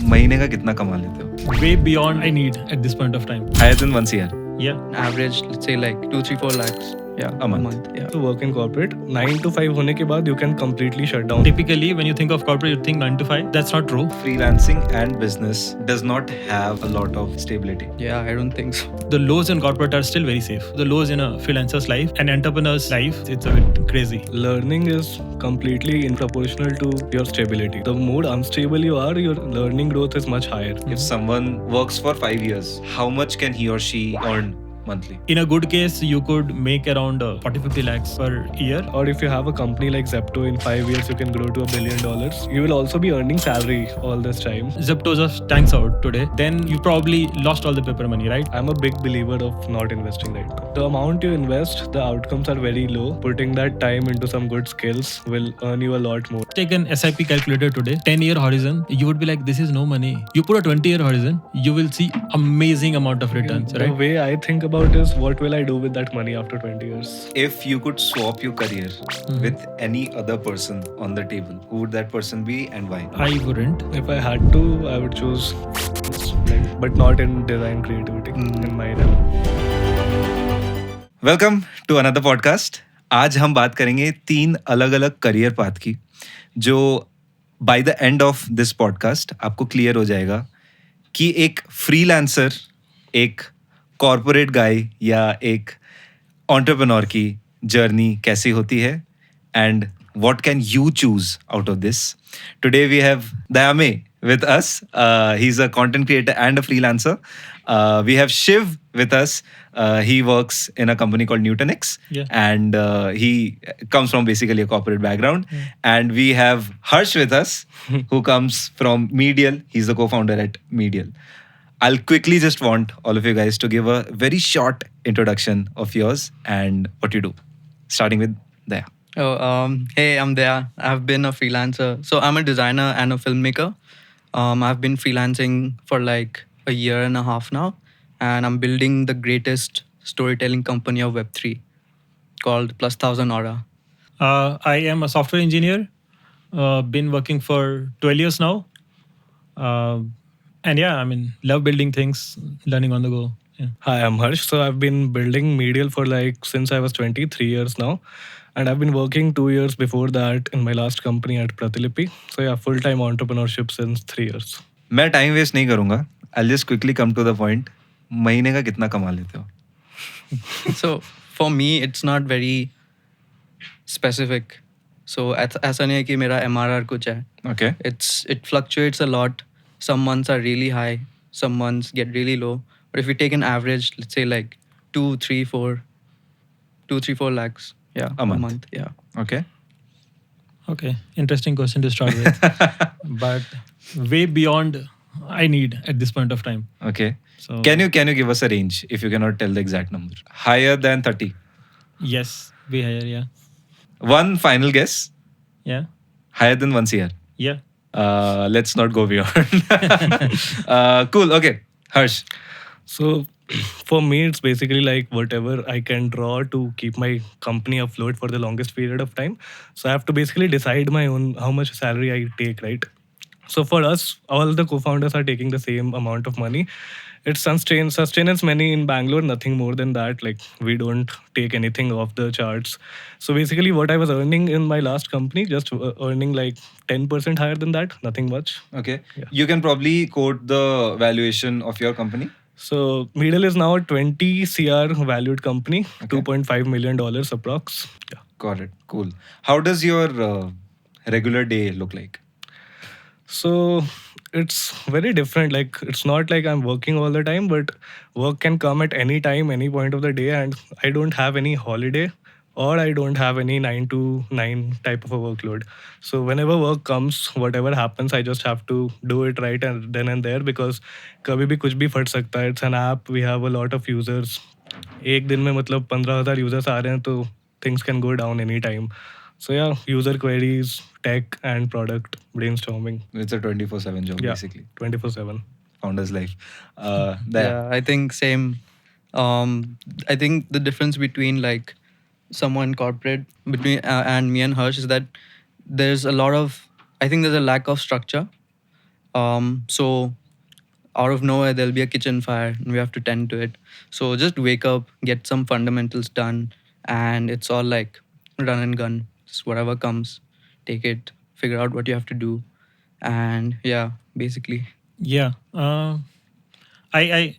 महीने का कितना कमा लेते हो? Way beyond I need at this point of time. Higher than once a year? Yeah. Average, let's say like 2, 3, 4 lakhs. Yeah, A month. Yeah. To work in corporate 9 to 5 होने के बाद you can completely shut down. Typically, when you think of corporate, you think 9 to 5. That's not true. Freelancing and business does not have a lot of stability. Yeah, I don't think so. The lows in corporate are still very safe. The lows in a freelancer's life and entrepreneur's life, it's a bit crazy. Learning is completely in proportional to your stability. The more unstable you are, your learning growth is much higher. If someone works for 5 years, how much can he or she earn monthly? In a good case, you could make around 40-50 lakhs per year. Or if you have a company like Zepto, in 5 years you can grow to $1 billion. You will also be earning salary all this time. Zepto just tanks out today. Then you probably lost all the paper money, right? I'm a big believer of not investing right now. The amount you invest, the outcomes are very low. Putting that time into some good skills will earn you a lot more. Take an SIP calculator today, 10-year horizon, you would be like, this is no money. You put a 20-year horizon, you will see amazing amount of returns, The right? way I think about is what will I do with that money after 20 years? If you could swap your career with any other person on the table, who would that person be and why? I wouldn't. If I had to, I would choose but not in design creativity in my realm. Welcome to another podcast. आज हम बात करेंगे 3 अलग अलग career path की, जो by the end of this podcast आपको clear हो जाएगा कि एक फ्रीलांसर, एक कॉर्पोरेट गाय या एक एंटरप्रेन्योर की जर्नी कैसी होती है and what can you choose out of this. Today we have दयामे with us. He's a content creator and a freelancer. We have Shiv with us. He works in a company called Nutanix. Yeah. And he comes from basically a corporate background. And we have Harsh with us, who comes from Medial. He's the co-founder at Medial. I'll quickly just want all of you guys to give a very short introduction of yours and what you do. Starting with Daya. Hey, I'm Dea. I've been a freelancer. So I'm a designer and a filmmaker. I've been freelancing for like a year and a half now, and I'm building the greatest storytelling company of Web3 called Plus 1000 Aura. I am a software engineer. Been working for 12 years now. And yeah, I mean, love building things, learning on the go. Yeah. Hi, I'm Harsh. So I've been building Medial for since I was 23 years now. And I've been working 2 years before that in my last company at Pratilipy. So yeah, full-time entrepreneurship since 3 years. मैं time waste नहीं करूंगा. I'll just quickly come to the point. महीने का कितना कमा लेते हो? So for me, it's not very specific. So ऐसा नहीं है कि मेरा MRR कुछ है. Okay. It fluctuates a lot. Some months are really high. Some months get really low. But if we take an average, let's say like 2, 3, 4 lakhs. Yeah, A month. Yeah. Okay. Okay, interesting question to start with. But way beyond I need at this point of time. Okay. So Can you give us a range if you cannot tell the exact number? Higher than 30. yes, way higher, yeah. One final guess. Yeah. Higher than once a year. Yeah. Let's not go beyond. Cool. Okay. Harsh. So for me, it's basically like whatever I can draw to keep my company afloat for the longest period of time. So I have to basically decide my own how much salary I take, right? So for us, all the co-founders are taking the same amount of money. It's sustenance money in Bangalore, nothing more than that. Like we don't take anything off the charts. So basically what I was earning in my last company, just earning like 10% higher than that, nothing much. Okay. Yeah. You can probably quote the valuation of your company. So Medial is now a 20 CR valued company, Okay. $2.5 million approx. Yeah. Got it. Cool. How does your regular day look like? So it's very different. Like it's not like I'm working all the time, but work can come at any time, any point of the day, and I don't have any holiday or I don't have any 9 to 9 type of a workload. So whenever work comes, whatever happens, I just have to do it right and then and there, because कभी भी कुछ भी फट सकता है. It's an app. We have a lot of users. एक दिन में मतलब 15,000 users आ रहे हैं, तो things can go down anytime. So yeah, user queries, tech and product brainstorming. It's a 24/7 job, Yeah, basically. 24/7. Founder's life. There. Yeah, I think same. I think the difference between like someone corporate and me and Harsh is that there's a lot of, I think there's a lack of structure, So out of nowhere there'll be a kitchen fire and we have to tend to it. So just wake up, get some fundamentals done, and it's all like run and gun. Just whatever comes, take it, figure out what you have to do, and yeah, basically. Yeah. I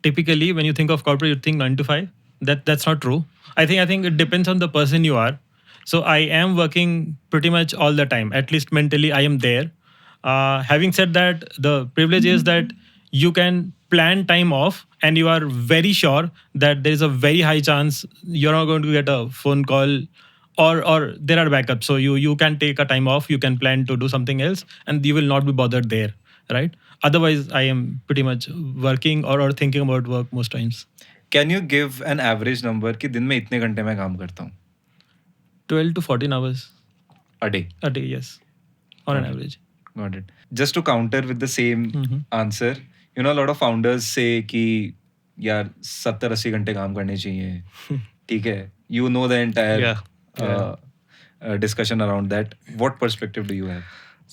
typically when you think of corporate, you think 9 to 5. That's not true. I think it depends on the person you are. So I am working pretty much all the time. At least mentally, I am there. Having said that, the privilege is that you can plan time off, and you are very sure that there is a very high chance you're not going to get a phone call, or there are backups. So you can take a time off. You can plan to do something else, and you will not be bothered there, right? Otherwise, I am pretty much working or thinking about work most times. Can you give an average number कि दिन में इतने घंटे मैं काम करता हूँ 12 to 14 hours a day? a day, yes, on an Got it. average. Got it. Just to counter with the same Mhm. answer, you know, a lot of founders say कि यार 70-80 घंटे काम करने चाहिए. ठीक है. You know the entire Yeah. discussion around that. What perspective do you have?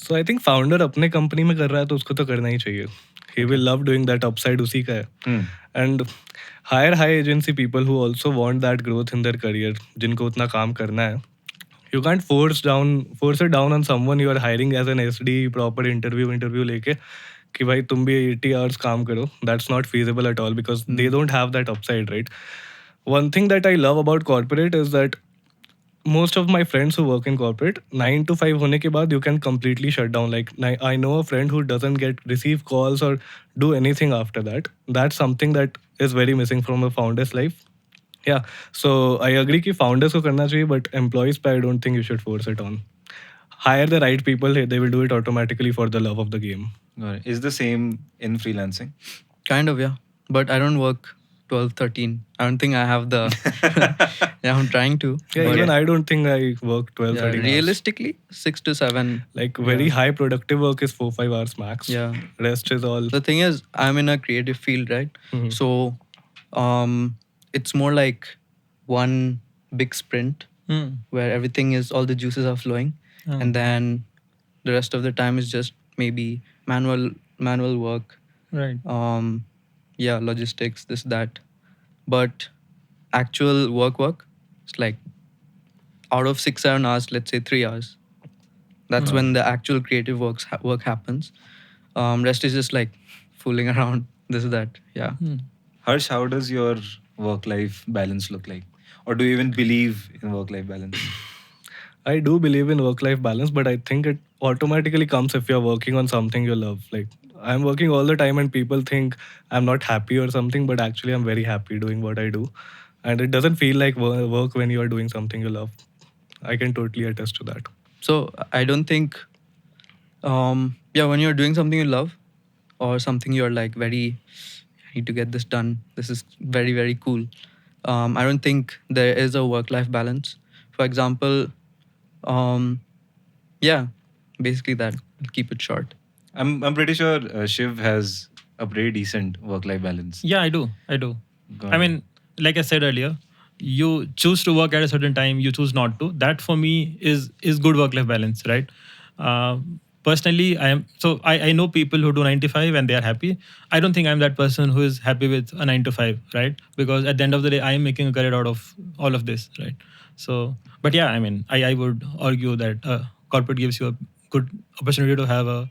So I think founder अपने company में कर रहा है तो उसको तो करना ही चाहिए. He will love doing that. Upside उसी का है. Hmm. And hire high agency people who also want that growth in their career, जिनको उतना काम करना है. You can't force it down on someone you are hiring as an SD, proper interview लेके कि भाई तुम भी 80 hours काम करो. That's not feasible at all because they don't have that upside, right? One thing that I love about corporate is that most of my friends who work in corporate, 9 to 5 होने के बाद you can completely shut down. Like I know a friend who doesn't receive calls or do anything after that. That's something that is very missing from a founder's life. Yeah, so I agree कि founders को करना चाहिए, but employees पे I don't think you should force it on. Hire the right people, they will do it automatically for the love of the game. Got it. Is the same in freelancing? Kind of, yeah. But I don't work 12, 13. I don't think I have the. Yeah, I'm trying to. Yeah, but even I don't think I work 12, yeah, 13 hours. realistically, 6 to 7. Like very high productive work is 4-5 hours max. Yeah. Rest is all. The thing is, I'm in a creative field, right? Mhm. So it's more like one big sprint Hmm. where everything is, all the juices are flowing. Oh. And then the rest of the time is just maybe manual work. Right. Yeah, logistics, this, that. But actual work, it's like out of 6-7 hours, let's say 3 hours. That's when the actual creative work happens. Rest is just like fooling around, this, that. Yeah. Hmm. Harsh, how does your work-life balance look like? Or do you even believe in work-life balance? I do believe in work-life balance, but I think it automatically comes if you're working on something you love. Like I'm working all the time and people think I'm not happy or something, but actually I'm very happy doing what I do. And it doesn't feel like work when you are doing something you love. I can totally attest to that. So I don't think, yeah, when you're doing something you love or something you're like very, I need to get this done. This is very, very cool. I don't think there is a work-life balance. For example, yeah, basically that. I'll keep it short. I'm pretty sure Shiv has a pretty decent work-life balance. Yeah, I do. Go I on. mean, like I said earlier, you choose to work at a certain time, you choose not to. That for me is good work-life balance, right? Personally, I know people who do 9 to 5 and they are happy. I don't think I'm that person who is happy with a 9 to 5, right? Because at the end of the day, I am making a career out of all of this, right? So, but yeah, I mean, I would argue that corporate gives you a good opportunity to have a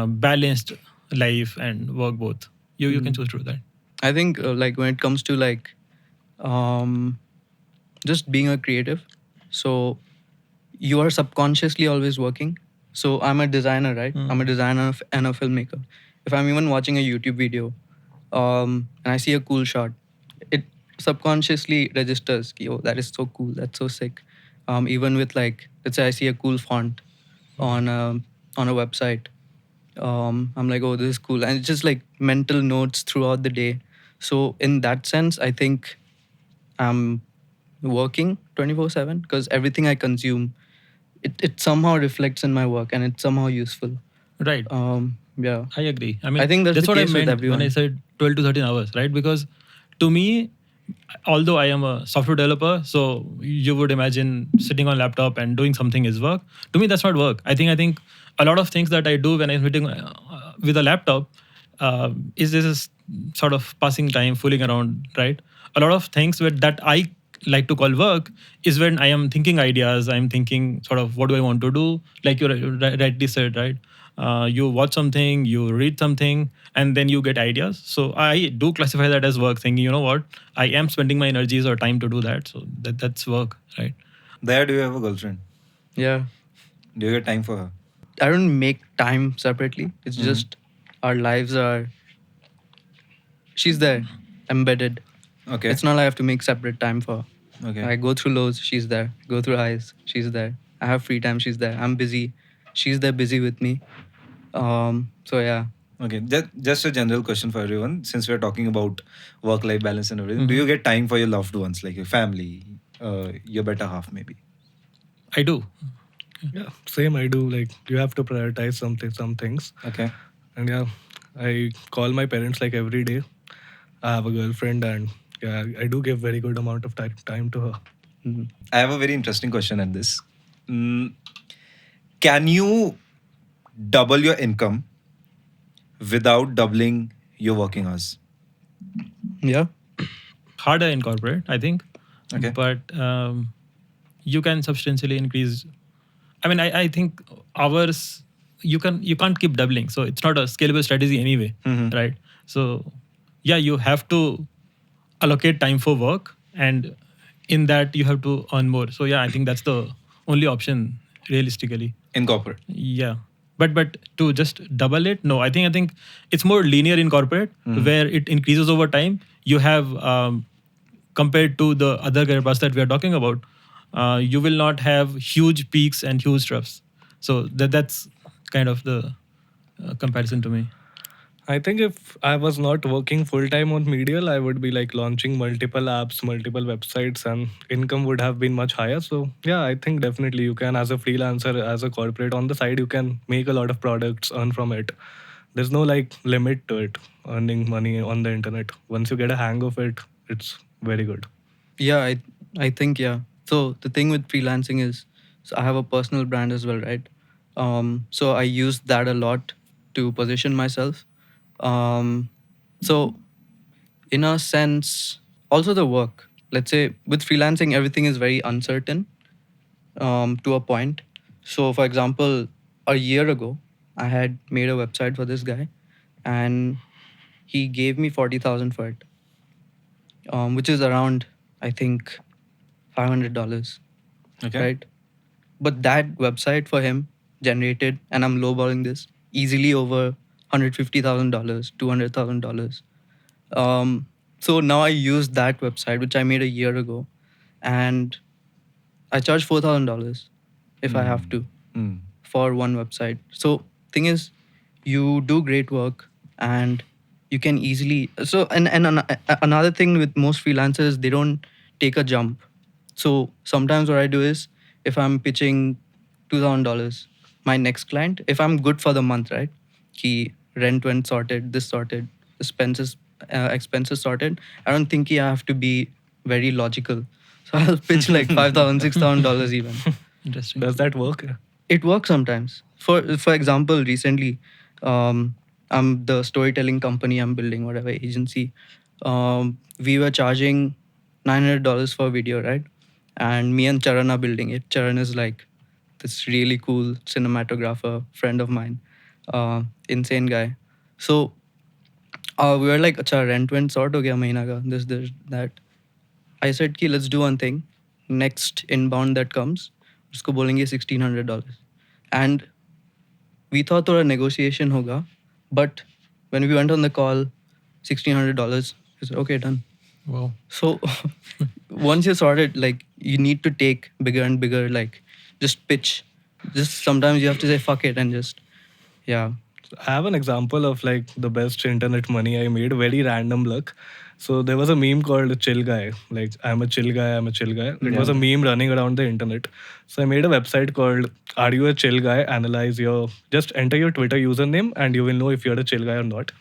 balanced life and work both. You can choose to do that. I think like when it comes to like just being a creative, so you are subconsciously always working. So I'm a designer, right? I'm a designer and a filmmaker. If I'm even watching a YouTube video and I see a cool shot, it subconsciously registers, ki, oh, that is so cool, that's so sick. Even with like, let's say I see a cool font on a website, I'm like, oh, this is cool. And it's just like mental notes throughout the day. So in that sense, I think I'm working 24/7 because everything I consume, it somehow reflects in my work and it's somehow useful. Right. Yeah. I agree. I mean, I think that's the what I case with meant everyone. when I said 12 to 13 hours, right? Because to me, although I am a software developer, so you would imagine sitting on laptop and doing something is work. To me, that's not work. I think a lot of things that I do when I'm sitting with a laptop is this is sort of passing time, fooling around, right? A lot of things that I like to call work is when I am thinking ideas, I'm thinking sort of what do I want to do, like you rightly said, right? You watch something, you read something, and then you get ideas. So I do classify that as work, thinking, you know what, I am spending my energies or time to do that. So that's work, right? There, do you have a girlfriend? Yeah. Do you get time for her? I don't make time separately. It's just our lives are. She's there, embedded. Okay. It's not like I have to make separate time for her. Okay. I go through lows, she's there. Go through highs, she's there. I have free time, she's there. I'm busy, she's there busy with me. So yeah. Okay. Just a general question for everyone. Since we're talking about work-life balance and everything, do you get time for your loved ones, like your family, your better half, maybe? I do. Yeah, same I do. Like you have to prioritize some things. Okay. And yeah, I call my parents like every day. I have a girlfriend and yeah, I do give very good amount of time to her. Mhm. I have a very interesting question at this. Mm, can you double your income without doubling your working hours? Yeah. Harder in corporate, I think. Okay. But you can substantially increase. I mean, I think hours you can't keep doubling. So it's not a scalable strategy anyway, Mhm. right? So yeah, you have to allocate time for work, and in that you have to earn more. So yeah, I think that's the only option realistically. In corporate. Yeah. But to just double it, no. I think it's more linear in corporate where it increases over time. You have compared to the other career paths that we are talking about, you will not have huge peaks and huge troughs. So that's kind of the comparison to me. I think if I was not working full time on Medial, I would be like launching multiple apps, multiple websites, and income would have been much higher. So yeah, I think definitely you can, as a freelancer, as a corporate on the side, you can make a lot of products, earn from it. There's no like limit to it, earning money on the internet. Once you get a hang of it, it's very good. Yeah, I think yeah. So the thing with freelancing is, so I have a personal brand as well, right? So I use that a lot to position myself. So in a sense, also the work. Let's say with freelancing, everything is very uncertain to a point. So for example, a year ago, I had made a website for this guy, and he gave me 40,000 for it, which is around I think $500, Okay. right? But that website for him generated, and I'm lowballing this, easily over $150,000, $200,000. So now I use that website, which I made a year ago, and I charge $4,000 if I have to Mm. for one website. So thing is, you do great work, and you can easily. So another thing with most freelancers, they don't take a jump. So sometimes what I do is, if I'm pitching $2,000, my next client, if I'm good for the month, right? He rent went sorted, this sorted, expenses sorted. I don't think I have to be very logical. So I'll pitch like $5,000, $6,000 even. Interesting. Does that work? It works sometimes. For example, recently, I'm the storytelling company I'm building, whatever agency. We were charging $900 for video, right? And me and Charan are building it. Charan is like this really cool cinematographer, friend of mine, insane guy. So we were like, "Acha, rent went sort ho gaya mahina ka, this, that." I said, "Ki let's do one thing. Next inbound that comes, उसको बोलेंगे $1,600." And we thought थोड़ा negotiation होगा, but when we went on the call, $1,600, we said, okay, done. Wow. So once you sort it, like you need to take bigger and bigger, like just pitch. Just sometimes you have to say fuck it and just, yeah. I have an example of like the best internet money I made, very random luck. So there was a meme called Chill Guy. Like, I'm a chill guy, I'm a chill guy. It was a meme running around the internet. So I made a website called Are You a Chill Guy? Analyze your, just enter your Twitter username and you will know if you're a chill guy or not.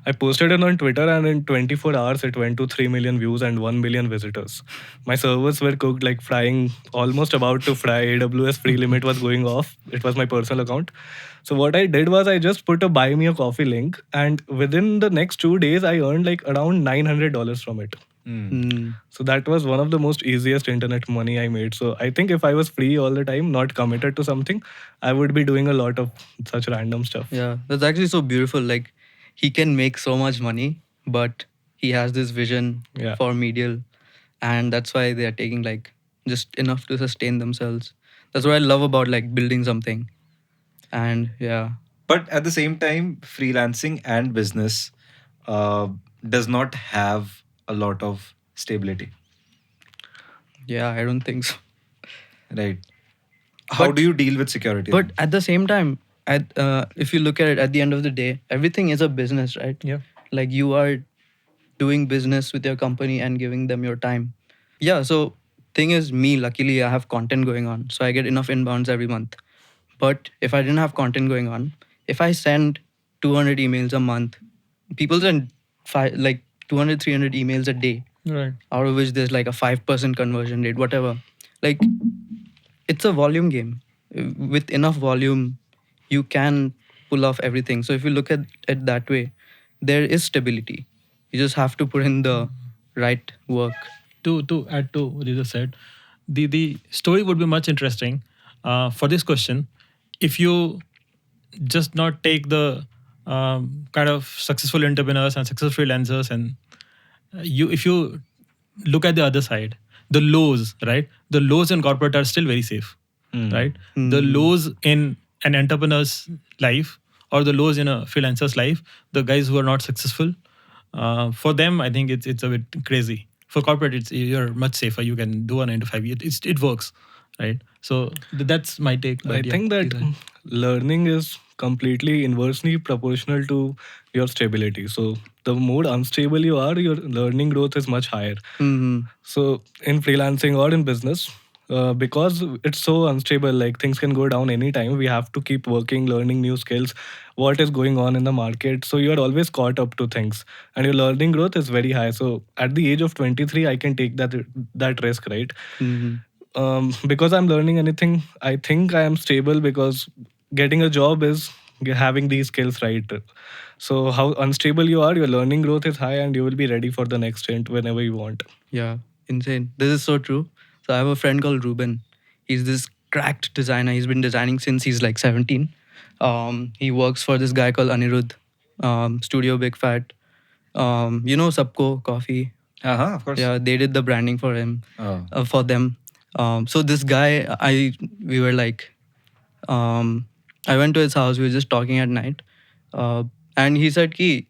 I posted it on Twitter and in 24 hours it went to 3 million views and 1 million visitors. My servers were cooked like frying, almost about to fry. AWS free limit was going off. It was my personal account. So what I did was I just put a buy me a coffee link and within the next 2 days I earned like around $900 from it. So that was one of the most easiest internet money I made. So I think if I was free all the time, not committed to something, I would be doing a lot of such random stuff. Yeah, that's actually so beautiful. Like, he can make so much money, but he has this vision Yeah. for medial, and that's why they are taking like just enough to sustain themselves. That's what I love about like building something. And yeah, But at the same time, freelancing and business does not have a lot of stability, yeah, I don't think so. right? How But- do you deal with security? But then? at the same time, if you look at it, at the end of the day, everything is a business, right? Yeah. Like, you are doing business with your company and giving them your time. Yeah, so thing is, me, luckily I have content going on, so I get enough inbounds every month. But if I didn't have content going on, if I send 200 emails a month, people send like 200 300 emails a day, Right. out of which there's like a 5% conversion rate, whatever. Like, it's a volume game. With enough volume, you can pull off everything. So if you look at it that way, there is stability. You just have to put in the right work. To add to what you just said, the story would be much interesting for this question if you just not take the kind of successful entrepreneurs and successful freelancers and if you look at the other side, the lows, right? The lows in corporate are still very safe, right? The lows in an entrepreneur's life or the lows in a freelancer's life, the guys who are not successful, for them, I think it's a bit crazy. For corporate, you're much safer. You can do a 9 to 5. It works, right? So that's my take. I but yeah, think that please add. learning is completely inversely proportional to your stability. So the more unstable you are, your learning growth is much higher. So in freelancing or in business, because it's so unstable, like things can go down anytime. We have to keep working, learning new skills, what is going on in the market. So you're always caught up to things, and your learning growth is very high. So at the age of 23, I can take that risk, right? Because I'm learning anything, I think I am stable because getting a job is having these skills, right? So how unstable you are, your learning growth is high, and you will be ready for the next stint whenever you want. Yeah, insane. This is so true. So I have a friend called Ruben. He's this cracked designer. He's been designing since he's like 17. He works for this guy called Anirudh, Studio Big Fat. You know Sabko Coffee? Of course. Yeah, they did the branding for him, Oh. for them. So this guy, we were like, I went to his house. We were just talking at night, and he said, "Ki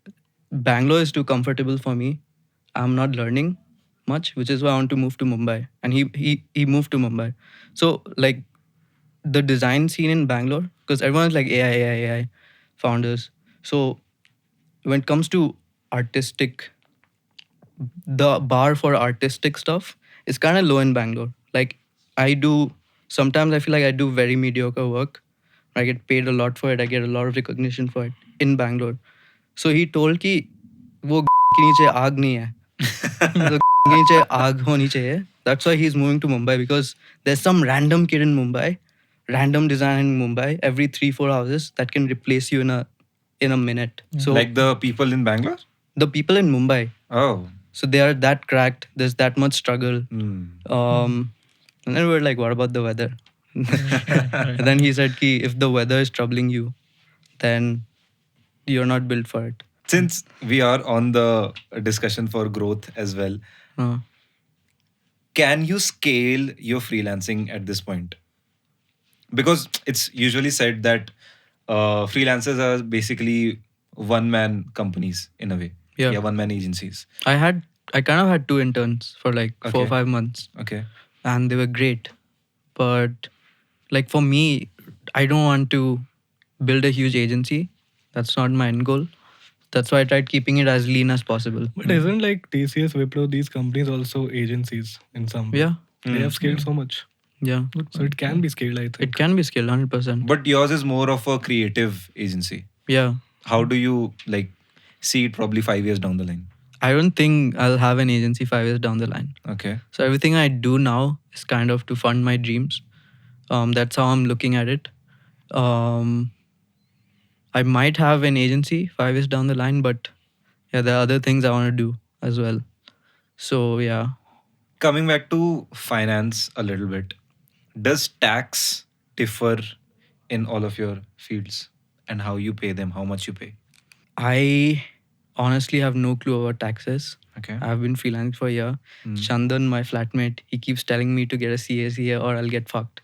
Bangalore is too comfortable for me. I'm not learning much, which is why I want to move to Mumbai." And he moved to Mumbai. So like the design scene in Bangalore, because everyone's like AI founders. So when it comes to artistic, the bar for artistic stuff is kind of low in Bangalore. Like, sometimes I feel like I do very mediocre work. I get paid a lot for it. I get a lot of recognition for it in Bangalore. So he told कि वो के नीचे आग नहीं है. तो के नीचे आग होनी चाहिए. That's why he's moving to Mumbai, because there's some random kid in Mumbai, random designer in Mumbai, every 3-4 houses that can replace you in a minute. So Like the people in Bangalore? the people in Mumbai, Oh. so they are that cracked. There's that much struggle. Hmm. And then we're like, what about the weather? And then he said, ki, if the weather is troubling you, then you're not built for it. Since we are on the discussion for growth as well, Uh, can you scale your freelancing at this point? Because it's usually said that freelancers are basically one-man companies in a way. Yeah. One-man agencies. I kind of had 2 interns for like 4 or Okay. 5 months, Okay. and they were great. But like for me, I don't want to build a huge agency. That's not my end goal. That's why I tried keeping it as lean as possible. But isn't like TCS, Wipro, these companies also agencies in some way? Yeah, They have scaled so much. yeah. So it can be scaled, I think. It can be scaled 100%. But yours is more of a creative agency. Yeah. How do you like see it probably 5 years down the line? I don't think I'll have an agency 5 years down the line. Okay. So everything I do now is kind of to fund my dreams. That's how I'm looking at it. I might have an agency 5 years down the line, but yeah, there are other things I want to do as well. So yeah, Coming back to finance a little bit, does tax differ in all of your fields and how you pay them, how much you pay? I honestly have no clue about taxes. Okay. I've been freelancing for a year. Chandan, my flatmate, he keeps telling me to get a CA or I'll get fucked.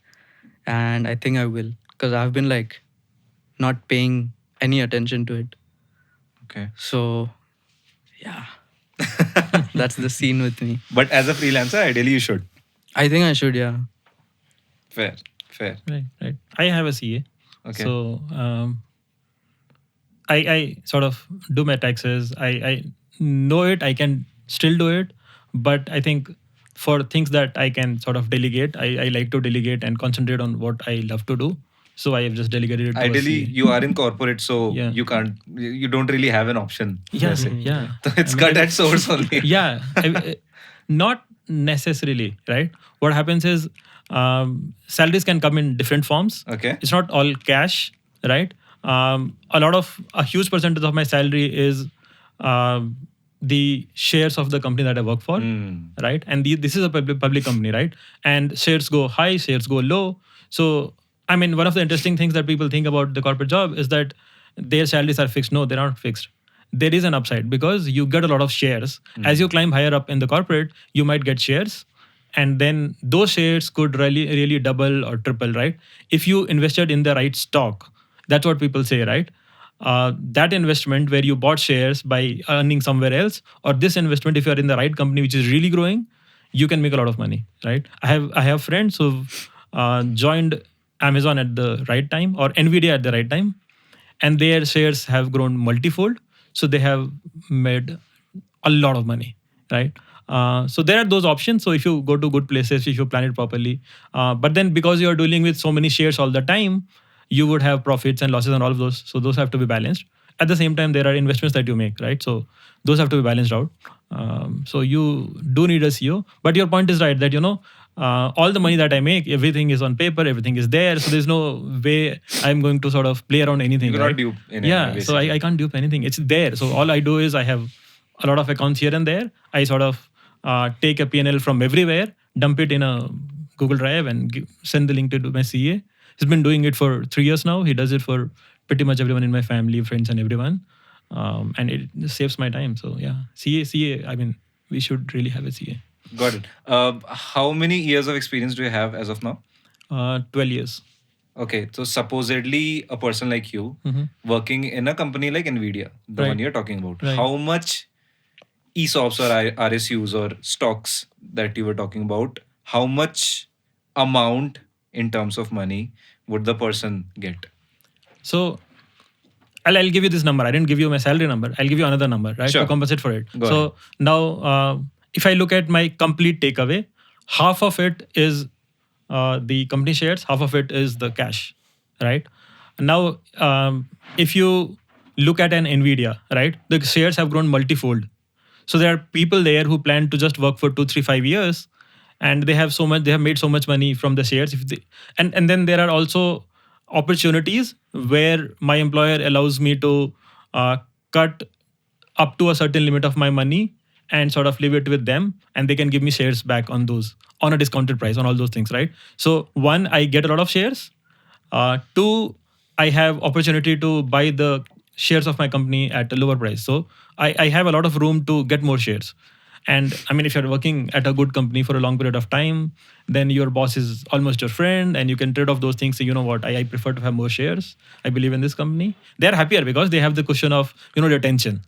And I think I will because I've been like not paying any attention to it. Okay. So yeah, that's the scene with me. But as a freelancer, ideally you should. I think I should, yeah. Fair. Right. I have a CA. Okay. So I sort of do my taxes. I know it. I can still do it, but I think for things that I can sort of delegate, I like to delegate and concentrate on what I love to do. So I have just delegated it to a Ideally, CA. you are in corporate, so Yeah. you don't really have an option. Yeah, per se. yeah. So it's I mean, cut at source only. Yeah, not necessarily, right? What happens is salaries can come in different forms. Okay. It's not all cash, right? A huge percentage of my salary is the shares of the company that I work for, right? And this is a public company, right? And shares go high, shares go low. So, I mean, one of the interesting things that people think about the corporate job is that their salaries are fixed. No, they're not fixed. There is an upside because you get a lot of shares. As you climb higher up in the corporate, you might get shares. And then those shares could really double or triple, right? If you invested in the right stock, that's what people say, right? That investment where you bought shares by earning somewhere else, or this investment, if you're in the right company which is really growing, you can make a lot of money, right? I have friends who've joined Amazon at the right time or Nvidia at the right time, and their shares have grown multifold. So they have made a lot of money, right? So there are those options. So if you go to good places, if you plan it properly, but then because you are dealing with so many shares all the time, you would have profits and losses and all of those. So those have to be balanced. At the same time, there are investments that you make, right? So those have to be balanced out. So you do need a CEO. But your point is right that, all the money that I make, everything is on paper, everything is there. So there's no way I'm going to sort of play around anything. You cannot right? dupe in any Yeah, way, so I can't dupe anything. It's there. So all I do is I have a lot of accounts here and there. I sort of take a P&L from everywhere, dump it in a Google Drive and send the link to my CA. He's been doing it for 3 years now. He does it for pretty much everyone in my family, friends and everyone. And it saves my time. So yeah, CA, I mean, we should really have a CA. Got it. How many years of experience do you have as of now? 12 years. Okay, so supposedly a person like you working in a company like Nvidia, the Right. one you're talking about, Right. how much ESOPs or RSUs or stocks that you were talking about, how much amount in terms of money would the person get? So I'll give you this number. I didn't give you my salary number. I'll give you another number, right? Sure. To compensate for it. Go so ahead. now, if I look at my complete takeaway, half of it is the company shares, half of it is the cash, right? Now, if you look at an Nvidia, right, the shares have grown multifold. So there are people there who plan to just work for 2, 3, 5 years, and they have made so much money from the shares. And then there are also opportunities where my employer allows me to cut up to a certain limit of my money and sort of leave it with them, and they can give me shares back on those, on a discounted price, on all those things, right? So one, I get a lot of shares. Two, I have opportunity to buy the shares of my company at a lower price. So I have a lot of room to get more shares. And I mean, if you're working at a good company for a long period of time, then your boss is almost your friend and you can trade off those things. So, you know what, I prefer to have more shares. I believe in this company. They're happier because they have the cushion of, retention,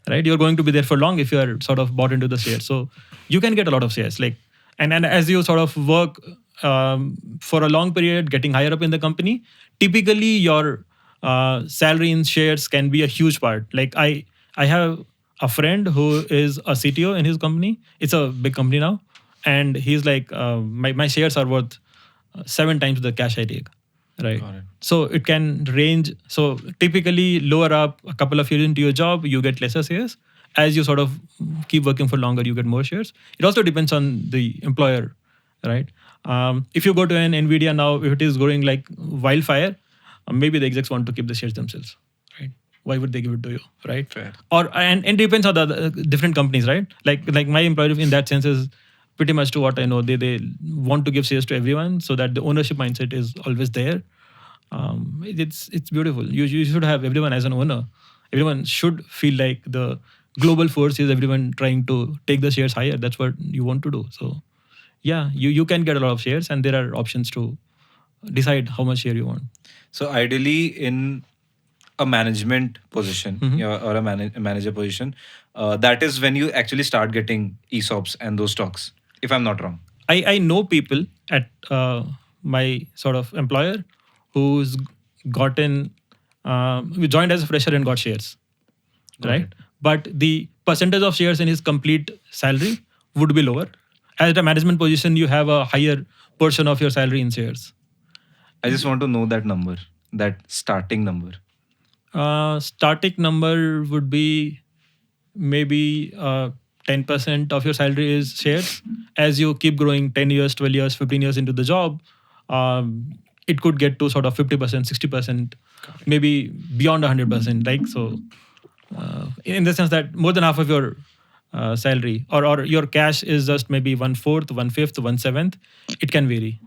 right? You're going to be there for long if you're sort of bought into the share. So you can get a lot of shares. And as you sort of work for a long period, getting higher up in the company, typically your salary in shares can be a huge part. I have a friend who is a CTO in his company. It's a big company now, and he's like, my shares are worth 7 times the cash I take, right? Got it. So it can range. So typically, lower up a couple of years into your job, you get lesser shares. As you sort of keep working for longer, you get more shares. It also depends on the employer, right? If you go to an Nvidia now, if it is growing like wildfire, maybe the execs want to keep the shares themselves, right? Why would they give it to you, right? Fair. Or and it depends on the different companies, right? Like my employer in that sense is pretty much to what I know. They want to give shares to everyone so that the ownership mindset is always there. It's beautiful. You should have everyone as an owner. Everyone should feel like the global force is everyone trying to take the shares higher. That's what you want to do. So yeah, you can get a lot of shares, and there are options to decide how much share you want. So ideally, in a management position, Mhm. yeah, or a manager position, that is when you actually start getting ESOPs and those stocks. If I'm not wrong. I know people at my sort of employer who's gotten who joined as a fresher and got shares, Got right? it. But the percentage of shares in his complete salary would be lower. At a management position, you have a higher portion of your salary in shares. I just want to know that number, that starting number. Static number would be maybe 10% of your salary is shares. As you keep growing 10 years, 12 years, 15 years into the job, it could get to sort of 50%, 60%, maybe beyond 100%. Like so, in the sense that more than half of your salary or your cash is just maybe 1/4, 1/5, 1/7. It can vary,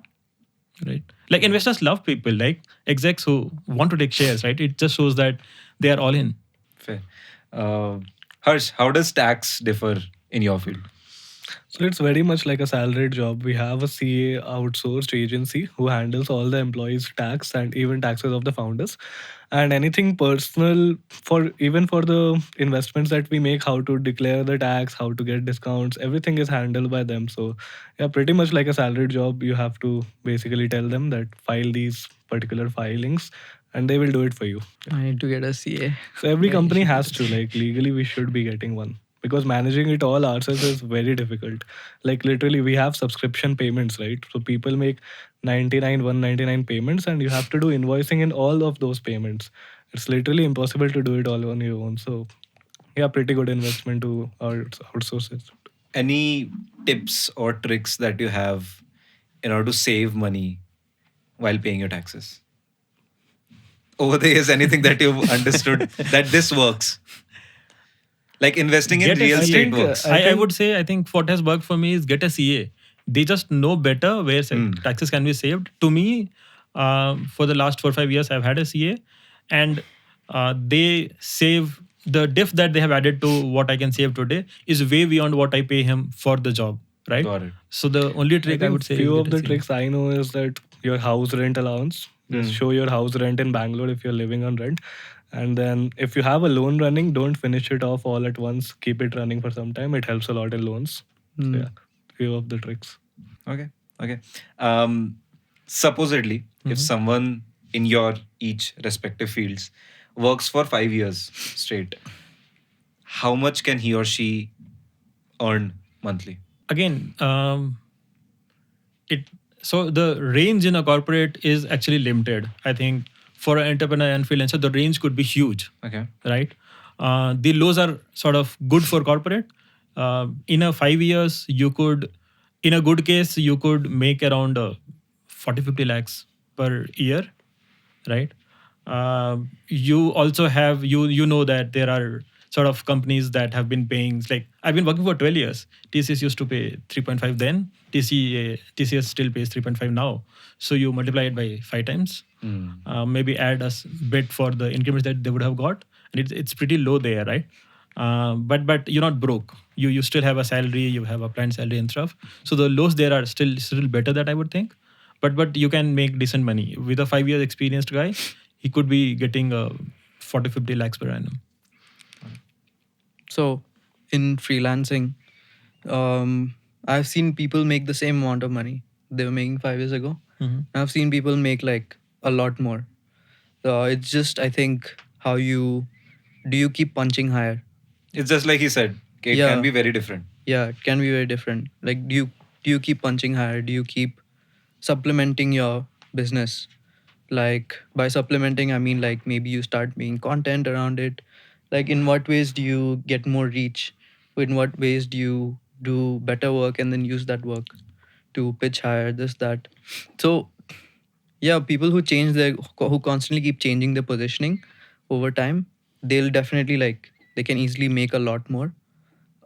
right? Like investors love people like execs who want to take shares, right? It just shows that they are all in. Fair. Harsh, how does tax differ in your field? So it's very much like a salaried job. We have a CA outsourced agency who handles all the employees' tax and even taxes of the founders. And anything personal for even for the investments that we make, how to declare the tax, how to get discounts, everything is handled by them. So yeah, pretty much like a salaried job, you have to basically tell them that file these particular filings and they will do it for you. I need to get a CA. So every Yeah, you company should has do to, like, legally we should be getting one because managing it all ourselves is very difficult. Like literally we have subscription payments, right? So people make 99 199 payments and you have to do invoicing in all of those payments. It's literally impossible to do it all on your own. So yeah, pretty good investment to outsource it. Any tips or tricks that you have in order to save money while paying your taxes? Over the years, anything that you've understood that this works? Like investing in Get a real CA. estate works. I would say I think what has worked for me is get a CA. They just know better where taxes can be saved. To me, for the last 4 or 5 years, I've had a CA, and they save the diff that they have added to what I can save today is way beyond what I pay him for the job, right? Got it. So the only trick I would say few is of get the a CA. tricks I know is that your house rent allowance. Just show your house rent in Bangalore if you're living on rent. And then if you have a loan running, don't finish it off all at once. Keep it running for some time. It helps a lot in loans. So yeah, few of the tricks. Okay. Okay. Supposedly, if someone in your each respective fields works for 5 years straight, how much can he or she earn monthly? Again, it so the range in a corporate is actually limited. I think for an entrepreneur and freelancer, the range could be huge, Okay. right? The lows are sort of good for corporate. In a 5 years, you could, in a good case, you could make around 40-50 lakhs per year, right? You also have you know that there are sort of companies that have been paying, like I've been working for 12 years. TCS used to pay 3.5 then. TCS still pays 3.5 now. So you multiply it by 5 times. Maybe add a bit for the increments that they would have got, and it's pretty low there, right? But you're not broke. You still have a salary. You have a planned salary and stuff. So the lows there are still better, that I would think. But you can make decent money with a 5 years experienced guy. He could be getting 40-50 lakhs per annum. So, in freelancing, I've seen people make the same amount of money they were making 5 years ago. I've seen people make like a lot more. It's just, I think, how you keep punching higher. It's just like he said, it Yeah. can be very different. Yeah, it can be very different. Like, do you keep punching higher? Do you keep supplementing your business? Like, by supplementing, I mean like maybe you start making content around it. Like, in what ways do you get more reach? In what ways do you do better work and then use that work to pitch higher? This that. So yeah, people who constantly keep changing their positioning over time, they'll definitely like they can easily make a lot more,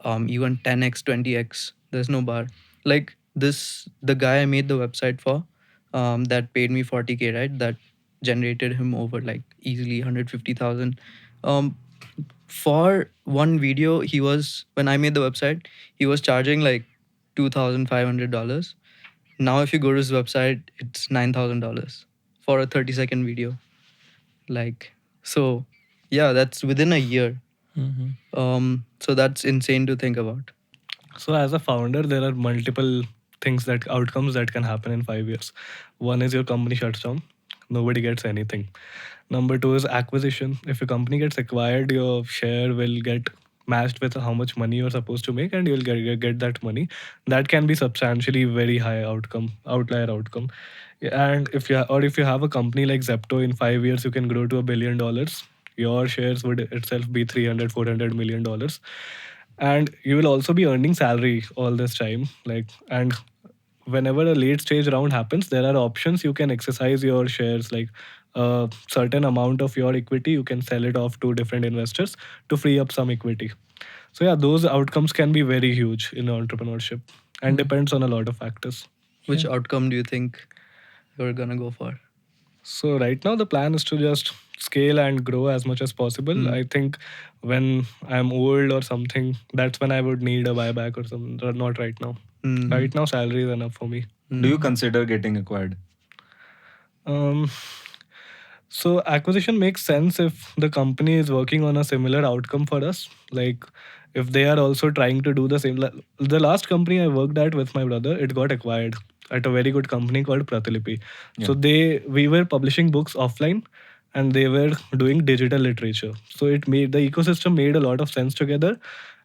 even 10x 20x. There's no bar. Like this, the guy I made the website for, that paid me 40K, right? That generated him over like easily 150,000. um for one video, he was when I made the website, he was charging like $2,500. Now if you go to his website, it's $9,000 for a 30-second video. Like, so yeah, that's within a year. So that's insane to think about. So as a founder, there are multiple outcomes that can happen in 5 years. One is your company shuts down, nobody gets anything. Number two is acquisition. If your company gets acquired, your share will get matched with how much money you're supposed to make, and you'll get that money. That can be substantially very high outlier outcome. Yeah, and if you have a company like Zepto, in 5 years you can grow to $1 billion. Your shares would itself be 300, $400 million, and you will also be earning salary all this time. And whenever a late stage round happens, there are options. You can exercise your shares, like a certain amount of your equity you can sell it off to different investors to free up some equity. So yeah, those outcomes can be very huge in entrepreneurship and depends on a lot of factors. Which outcome do you think you're gonna go for? So right now the plan is to just scale and grow as much as possible. I think when I'm old or something, that's when I would need a buyback or something. Not right now. Right now, salary is enough for me. Do you consider getting acquired? Um, so acquisition makes sense if the company is working on a similar outcome for us. Like if they are also trying to do the same. The last company I worked at with my brother, it got acquired at a very good company called Pratilipi. So we were publishing books offline and they were doing digital literature. So the ecosystem made a lot of sense together.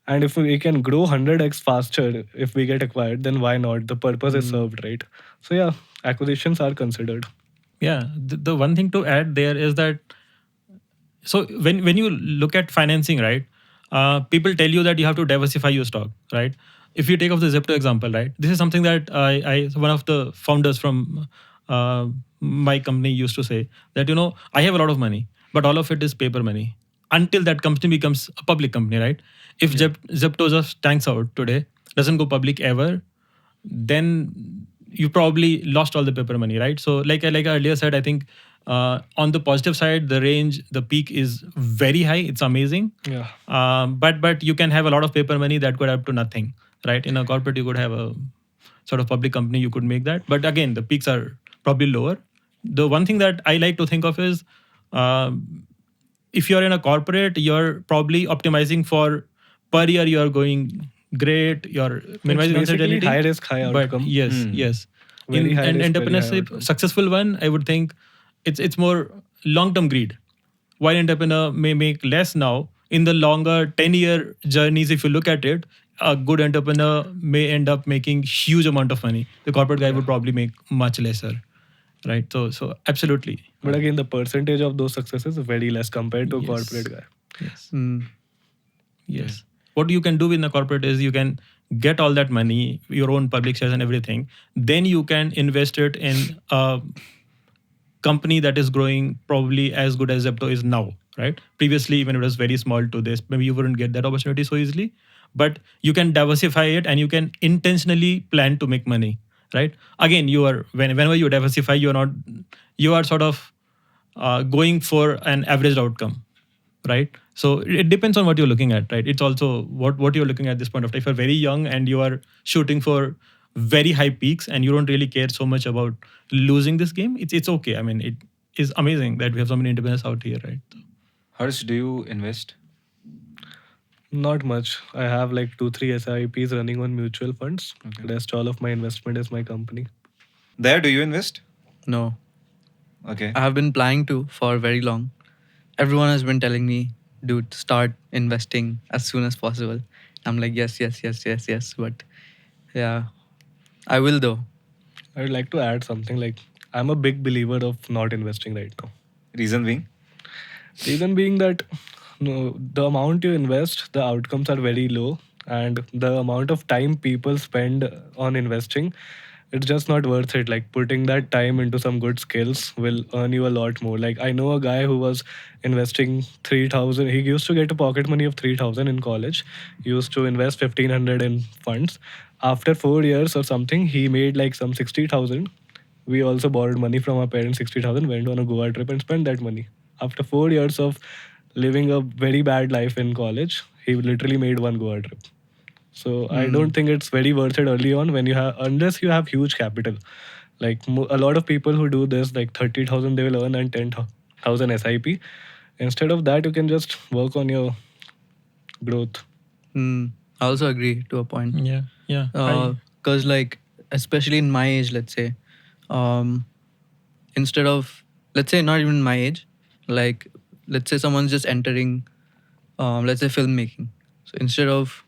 And if we can grow 100x faster if we get acquired, then why not? The purpose is served, right? So yeah, acquisitions are considered. Yeah, the one thing to add there is that, so when you look at financing, right, people tell you that you have to diversify your stock, right? If you take off the Zepto example, right, this is something that I one of the founders from my company used to say that, I have a lot of money, but all of it is paper money until that company becomes a public company, right? If Zepto just tanks out today, doesn't go public ever, then you probably lost all the paper money, right? So like I earlier said, I think on the positive side, the peak is very high. It's amazing. Yeah. But you can have a lot of paper money that could have to nothing, right? In a corporate, you could have a sort of public company, you could make that. But again, the peaks are probably lower. The one thing that I like to think of is, if you're in a corporate, you're probably optimizing for per year you're going great, you're minimizing It's basically uncertainty. high risk, high But outcome. yes. Very high And risk, very high entrepreneurship, outcome. successful one, I would think it's more long-term greed. While entrepreneur may make less now, in the longer 10-year journeys, if you look at it, a good entrepreneur may end up making huge amount of money. The corporate guy would probably make much lesser, right? So absolutely. But again, the percentage of those successes is very less compared to a Yes. corporate guy. Yes. Yes. What you can do in a corporate is you can get all that money, your own public shares and everything. Then you can invest it in a company that is growing probably as good as Zepto is now, right? Previously, when it was very small to this, maybe you wouldn't get that opportunity so easily. But you can diversify it and you can intentionally plan to make money, right? Again, whenever you diversify, you are sort of going for an average outcome, right? So it depends on what you're looking at, right? It's also what you're looking at this point of time. If you're very young and you are shooting for very high peaks and you don't really care so much about losing this game, it's okay. I mean, it is amazing that we have so many entrepreneurs out here, right? Harsh, do you invest? Not much. I have like 2-3 SIPs running on mutual funds. Rest all of my investment is my company. There, do you invest? No, Okay. I have been planning to for very long. Everyone has been telling me, dude, start investing as soon as possible. I'm like, yes. But yeah, I will though. I'd like to add something like I'm a big believer of not investing right now. Reason being? Reason being that the amount you invest, the outcomes are very low, and the amount of time people spend on investing, it's just not worth it. Like putting that time into some good skills will earn you a lot more. Like I know a guy who was investing 3,000. He used to get a pocket money of 3,000 in college. He used to invest 1,500 in funds. After 4 years or something, he made like some 60,000. We also borrowed money from our parents, 60,000, went on a Goa trip and spent that money. After 4 years of living a very bad life in college, he literally made one Goa trip. So I don't think it's very worth it early on when you have, unless you have huge capital. Like a lot of people who do this, like 30,000 they will earn and 10,000 SIP. Instead of that, you can just work on your growth. I also agree to a point. Yeah. Because like, especially in my age, let's say, instead of, let's say not even my age, like let's say someone's just entering, let's say filmmaking. So instead of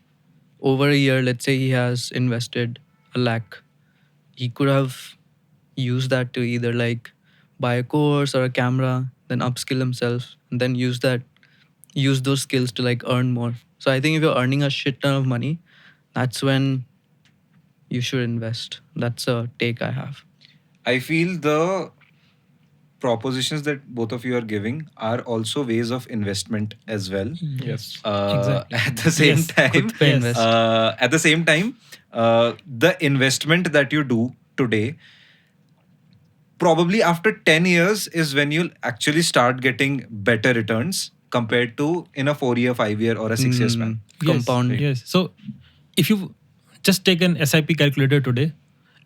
over a year, let's say he has invested 1 lakh, he could have used that to either like buy a course or a camera, then upskill himself, and then use those skills to like earn more. So I think if you're earning a shit ton of money, that's when you should invest. That's a take I have. I feel the propositions that both of you are giving are also ways of investment as well. Yes. Exactly. At the same Yes. time, Good to invest. at the same time, the investment that you do today, probably after 10 years is when you'll actually start getting better returns compared to in a 4-year, 5-year, or a 6-year span. Compound. Yes. So if you just take an SIP calculator today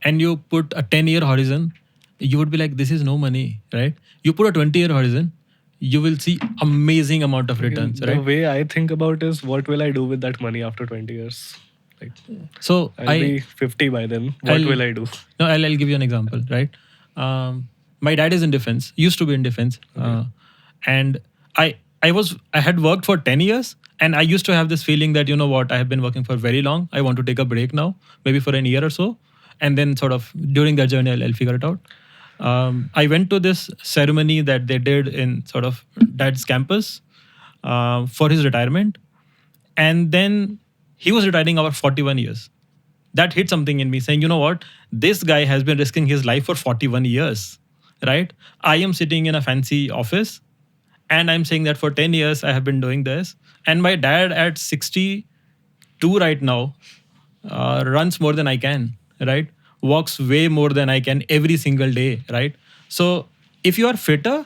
and you put a 10-year horizon, you would be like, this is no money, right? You put a 20-year horizon, you will see amazing amount of returns, The right? way I think about is what will I do with that money after 20 years? Like So I'll be 50 by then. What will I do? No, I'll give you an example, right? My dad is in defense, used to be in defense, and I had worked for 10 years, and I used to have this feeling that, you know what, I have been working for very long. I want to take a break now, maybe for an year or so, and then sort of during that journey, I'll figure it out. I went to this ceremony that they did in sort of dad's campus for his retirement, and then he was retiring over 41 years. That hit something in me saying, you know what, this guy has been risking his life for 41 years, right? I am sitting in a fancy office and I'm saying that for 10 years I have been doing this. And my dad at 62 right now runs more than I can, right? Walks way more than I can every single day, right? So if you are fitter,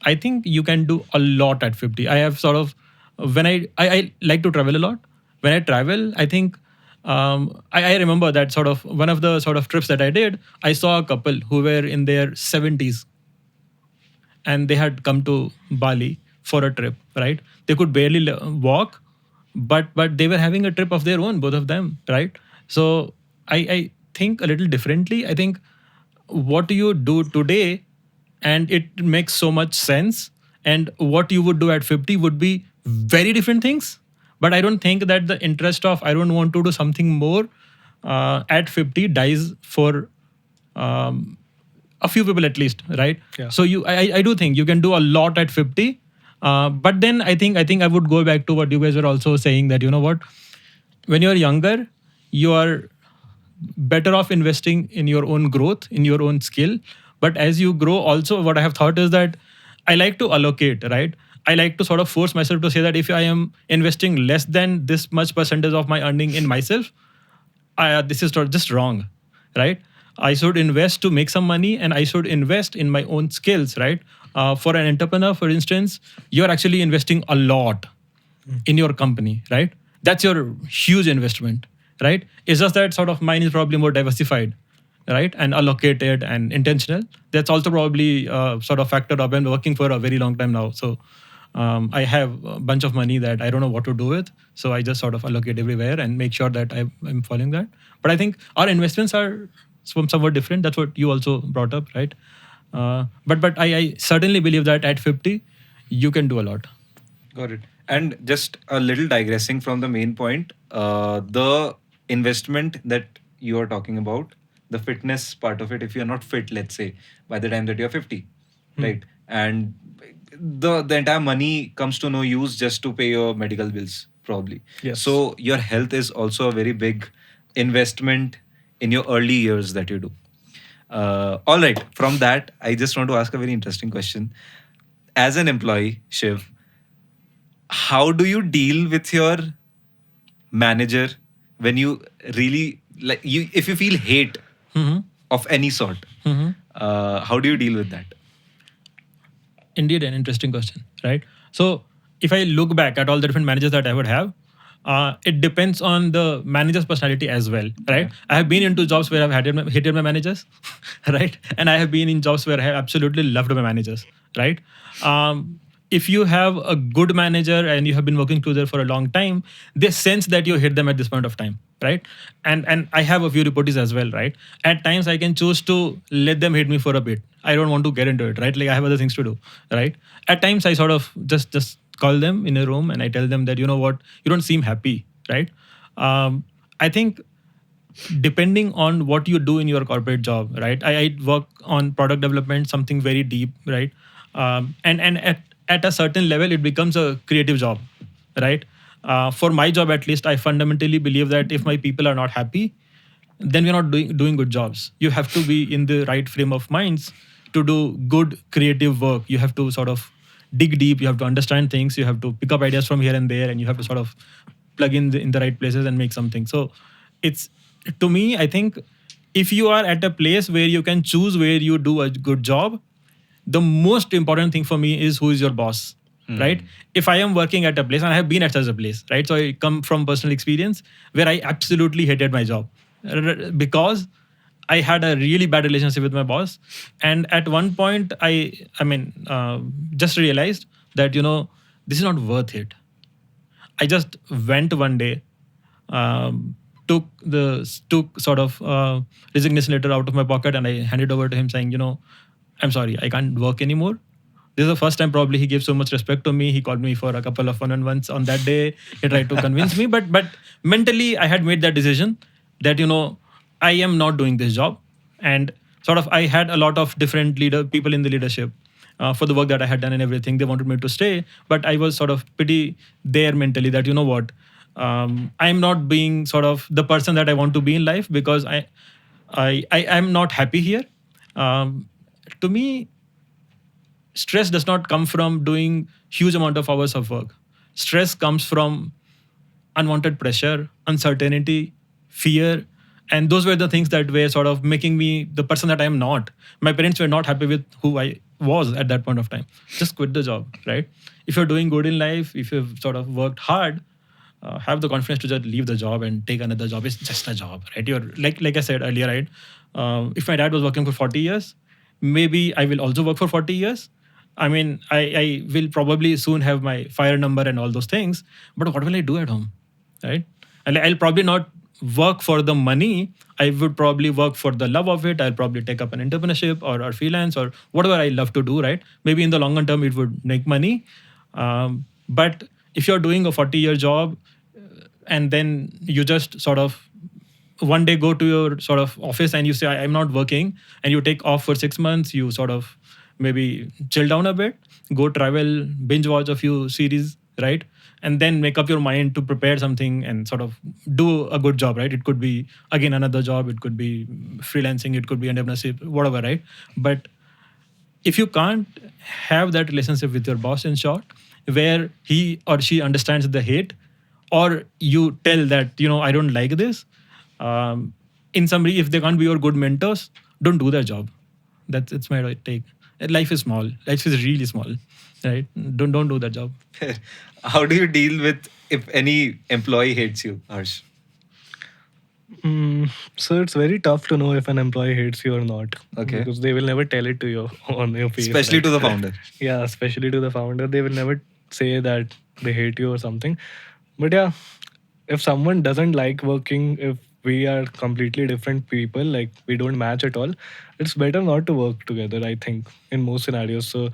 I think you can do a lot at 50. I have sort of, when I like to travel a lot. When I travel, I think, I remember that sort of one of the sort of trips that I did, I saw a couple who were in their 70s and they had come to Bali for a trip, right? They could barely walk, but they were having a trip of their own, both of them, right? So I think a little differently. I think what you do today, and it makes so much sense, and what you would do at 50 would be very different things. But I don't think that the interest of I don't want to do something more at 50 dies for a few people at least, right? Yeah. So I do think you can do a lot at 50. But then I think I would go back to what you guys were also saying, that, you know what, when you're younger, you are better off investing in your own growth, in your own skill. But as you grow, also what I have thought is that I like to allocate, right? I like to sort of force myself to say that if I am investing less than this much percentage of my earning in myself, this is just wrong, right? I should invest to make some money, and I should invest in my own skills, right? For an entrepreneur, for instance, you're actually investing a lot in your company, right? That's your huge investment, right? It's just that sort of mine is probably more diversified, right? And allocated and intentional. That's also probably sort of factored up. I'm working for a very long time now. So I have a bunch of money that I don't know what to do with. So I just sort of allocate everywhere and make sure that I'm following that. But I think our investments are somewhat different. That's what you also brought up, right? But I certainly believe that at 50, you can do a lot. Got it. And just a little digressing from the main point, the investment that you are talking about, the fitness part of it, if you're not fit, let's say, by the time that you're 50, right? And the entire money comes to no use just to pay your medical bills, probably. Yes. So your health is also a very big investment in your early years that you do. All right. From that, I just want to ask a very interesting question. As an employee, Shiv, how do you deal with your manager when you really like you if you feel hate Mm-hmm. of any sort? Mm-hmm. How do you deal with that? Indeed, an interesting question, right? So, if I look back at all the different managers that I would have, it depends on the manager's personality as well, right? I have been into jobs where I've hated my managers, right? And I have been in jobs where I have absolutely loved my managers, right? If you have a good manager and you have been working together for a long time, they sense that you hate them at this point of time, right? And I have a few reportees as well, right? At times I can choose to let them hate me for a bit. I don't want to get into it, right? Like I have other things to do, right? At times I sort of just call them in a room and I tell them that, you know what, you don't seem happy, right? I think depending on what you do in your corporate job, right? I work on product development, something very deep, right? And at a certain level, it becomes a creative job, right? For my job, at least, I fundamentally believe that if my people are not happy, then we're not doing good jobs. You have to be in the right frame of minds to do good creative work. You have to sort of dig deep. You have to understand things. You have to pick up ideas from here and there, and you have to sort of plug in the right places and make something. So it's to me, I think if you are at a place where you can choose where you do a good job, the most important thing for me is who is your boss, right? If I am working at a place, and I have been at such a place, right? So I come from personal experience where I absolutely hated my job because I had a really bad relationship with my boss, and at one point just realized that this is not worth it. I just went one day, took sort of resignation letter out of my pocket, and I handed over to him saying, I'm sorry, I can't work anymore. This is the first time probably he gave so much respect to me. He called me for a couple of one-on-ones on that day. He tried to convince me, but mentally I had made that decision that I am not doing this job, and sort of I had a lot of different people in the leadership. For the work that I had done and everything, they wanted me to stay, but I was sort of pretty there mentally that what, I'm not being sort of the person that I want to be in life because I am not happy here. To me, stress does not come from doing huge amount of hours of work. Stress comes from unwanted pressure, uncertainty, fear, and those were the things that were sort of making me the person that I am not. My parents were not happy with who I was at that point of time. Just quit the job, right? If you're doing good in life, if you've sort of worked hard, have the confidence to just leave the job and take another job. It's just a job, right? You're like I said earlier, right? If my dad was working for 40 years, maybe I will also work for 40 years. I mean, I will probably soon have my fire number and all those things. But what will I do at home, right? I'll probably not work for the money. I would probably work for the love of it. I'll probably take up an entrepreneurship or freelance or whatever I love to do, right? Maybe in the longer term, it would make money. But if you're doing a 40-year job and then you just sort of one day go to your sort of office and you say, I'm not working, and you take off for 6 months, you sort of maybe chill down a bit, go travel, binge watch a few series, right? And then make up your mind to prepare something and sort of do a good job, right? It could be, again, another job, it could be freelancing, it could be entrepreneurship, whatever, right? But if you can't have that relationship with your boss, in short, where he or she understands the hate, or you tell that, I don't like this, in summary, if they can't be your good mentors, don't do their job. It's my take. Life is small. Life is really small, right? Don't do that job. How do you deal with if any employee hates you, Harsh? So it's very tough to know if an employee hates you or not. Okay. Because they will never tell it to you on your face. Especially right? to the founder. Yeah, especially to the founder. They will never say that they hate you or something. But yeah, if someone doesn't like working, if we are completely different people, like we don't match at all, it's better not to work together, I think, in most scenarios. So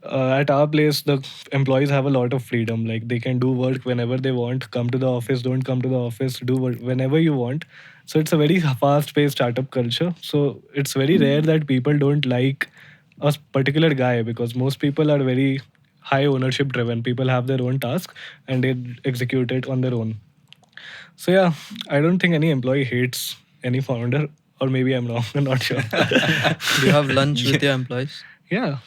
At our place, the employees have a lot of freedom. Like they can do work whenever they want, come to the office, don't come to the office, do whenever you want. So it's a very fast-paced startup culture. So it's very rare that people don't like a particular guy, because most people are very high ownership driven. People have their own task and they execute it on their own. So yeah, I don't think any employee hates any founder, or maybe I'm wrong. I'm not sure. Do you have lunch with your employees? Yeah,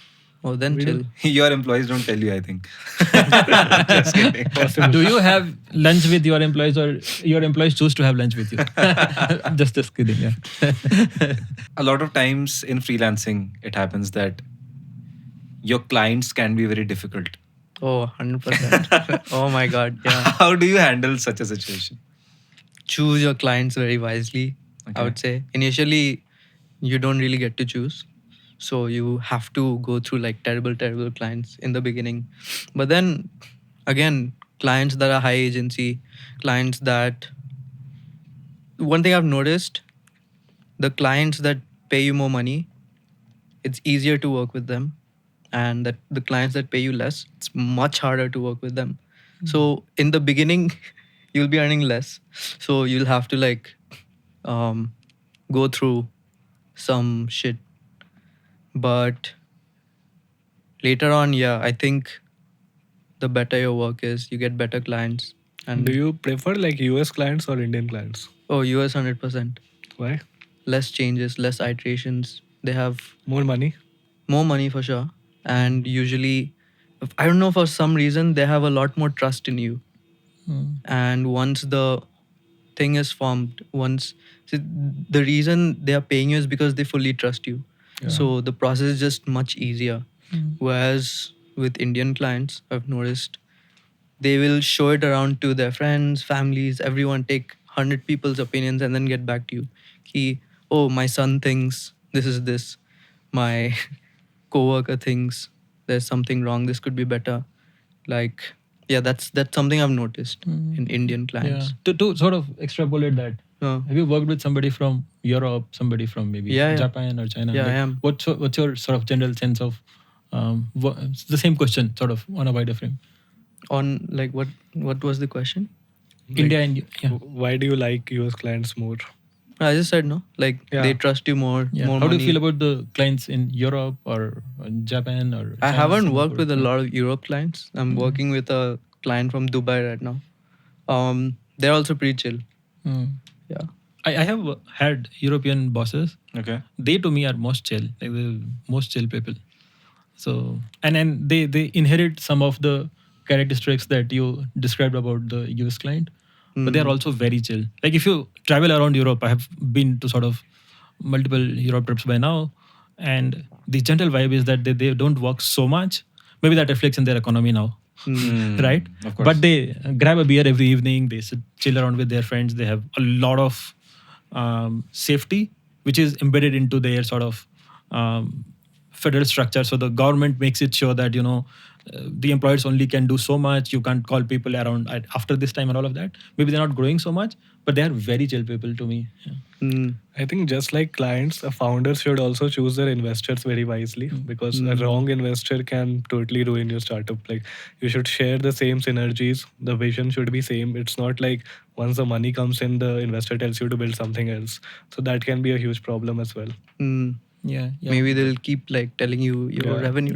Oh, then we chill. do. Your employees don't tell you, I think. Just kidding. Possible. Do you have lunch with your employees, or your employees choose to have lunch with you? Just kidding. Yeah. A lot of times in freelancing, it happens that your clients can be very difficult. Oh, 100%. Oh my God. Yeah. How do you handle such a situation? Choose your clients very wisely, Okay. I would say. Initially, you don't really get to choose. So you have to go through like terrible, terrible clients in the beginning. But then again, clients that are high agency, clients that. One thing I've noticed, the clients that pay you more money, it's easier to work with them. And that the clients that pay you less, it's much harder to work with them. So in the beginning, you'll be earning less. So you'll have to like go through some shit. But later on, yeah, I think the better your work is, you get better clients. And Do you prefer like US clients or Indian clients? oh, US 100%. Why? Less changes, less iterations. They have More money? more money for sure. And usually, I don't know, for some reason, they have a lot more trust in you. And once the thing is formed, so the reason they are paying you is because they fully trust you. So the process is just much easier. Whereas with Indian clients, I've noticed they will show it around to their friends, families, everyone, take 100 people's opinions and then get back to you. Ki, oh, my son thinks this is this. My coworker thinks there's something wrong. This could be better. Like, yeah, that's something I've noticed in Indian Yeah. clients. To sort of extrapolate that, have you worked with somebody from Europe, somebody from maybe Yeah. Japan or China? Yeah, Like, I am. What's your sort of general sense of it's the same question, sort of on a wider frame? On like what was the question? India and yeah. Why do you like US clients more? I just said no. Like Yeah. they trust you more. Yeah. More How do money. you feel about the clients in Europe or Japan or I China, haven't worked Singapore? with a lot of Europe clients. I'm working with a client from Dubai right now. They're also pretty chill. Mm. Yeah. I have had European bosses. Okay. They to me are most chill, like the most chill people. So and they inherit some of the characteristics that you described about the US client, but they are also very chill. Like if you travel around Europe, I have been to sort of multiple Europe trips by now, and the general vibe is that they don't work so much. Maybe that reflects in their economy now, right? Of course. But they grab a beer every evening. They sit, chill around with their friends. They have a lot of safety, which is embedded into their sort of federal structure. So the government makes it sure that the employers only can do so much. You can't call people around after this time and all of that. Maybe they're not growing so much, but they are very chill people to me. Yeah. I think just like clients, a founder should also choose their investors very wisely, because a wrong investor can totally ruin your startup. Like you should share the same synergies. The vision should be same. It's not like once the money comes in, the investor tells you to build something else. So that can be a huge problem as well. Yeah. Maybe they'll keep like telling you your Yeah. revenue.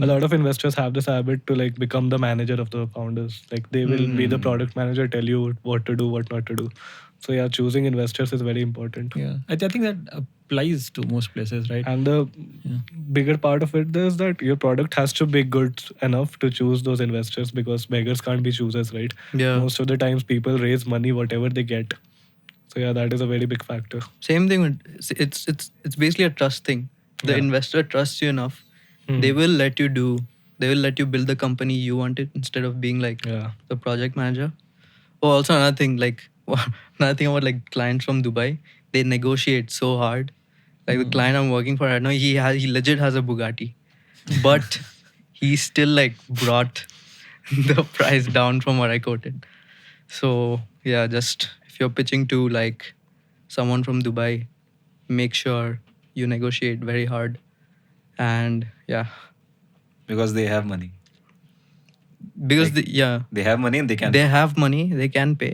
A lot of investors have this habit to like become the manager of the founders. Like they will be the product manager, tell you what to do, what not to do. So yeah, choosing investors is very important. Yeah. I think that applies to most places, right? And the bigger part of it is that your product has to be good enough to choose those investors, because beggars can't be choosers, right? Yeah. Most of the times people raise money whatever they get. So yeah, that is a very big factor. Same thing with it's basically a trust thing. The investor trusts you enough. They will let you do. They will let you build the company you wanted instead of being like the project manager. Oh, also another thing, like another thing about like clients from Dubai, they negotiate so hard. Like the client I'm working for right now, he legit has a Bugatti, but he still like brought the price down from what I quoted. So yeah, just if you're pitching to like someone from Dubai, make sure you negotiate very hard. And yeah, Because they have money. Because Like, yeah, They have money and they can. they have money, they can pay.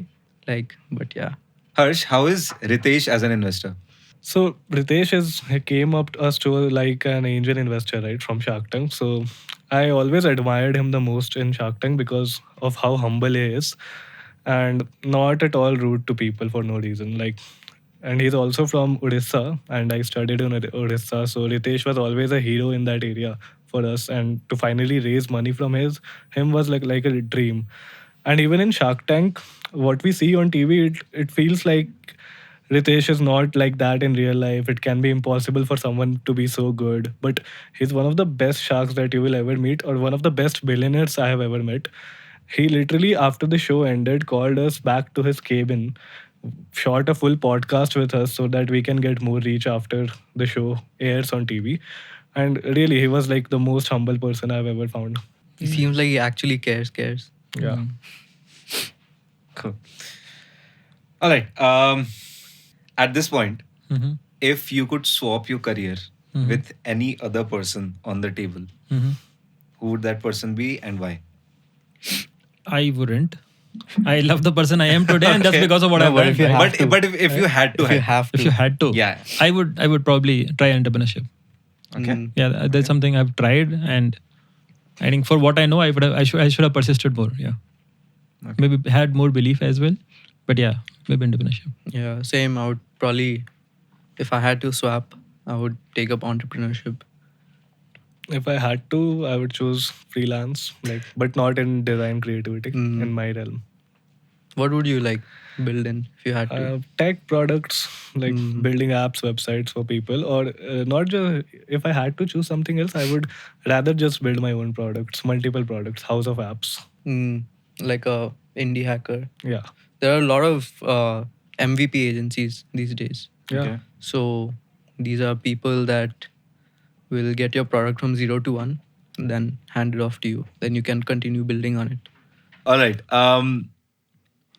Like, but yeah. Harsh, how is Ritesh as an investor? So Ritesh he came up to us to like an angel investor, right, from Shark Tank. So I always admired him the most in Shark Tank because of how humble he is and not at all rude to people for no reason. Like, and he's also from Odisha, and I studied in Odisha. So Ritesh was always a hero in that area for us, and to finally raise money from him was like a dream. And even in Shark Tank, what we see on TV, it feels like Ritesh is not like that in real life. It can be impossible for someone to be so good. But he's one of the best sharks that you will ever meet, or one of the best billionaires I have ever met. He literally, after the show ended, called us back to his cabin, shot a full podcast with us so that we can get more reach after the show airs on TV. And really, he was like the most humble person I've ever found. He seems like he actually cares. Yeah. Cool. All right. At this point, Mm-hmm. if you could swap your career Mhm. with any other person on the table, Mm-hmm. who would that person be and why? I wouldn't. I love the person I am today, and just Okay. because of what No, I've but learned. if you right? have But to. but if you had to, If you have to. If you had to, Yeah. I would probably try entrepreneurship. Okay. Mm. Yeah, that's something I've tried, and I think for what I know, I should have persisted more. Yeah, Okay. maybe had more belief as well, but yeah, maybe entrepreneurship. Yeah, same. I would probably, if I had to swap, I would take up entrepreneurship. If I had to, I would choose freelance, like, but not in design creativity Mm. in my realm. What would you like build in if you had to? Tech products, like Mm. building apps, websites for people, or not just. If I had to choose something else, I would rather just build my own products, multiple products, house of apps. Mm. Like a indie hacker. Yeah, There are a lot of MVP agencies these days. yeah. Okay. So these are people that will get your product from 0 to 1, then hand it off to you. Then you can continue building on it. All right.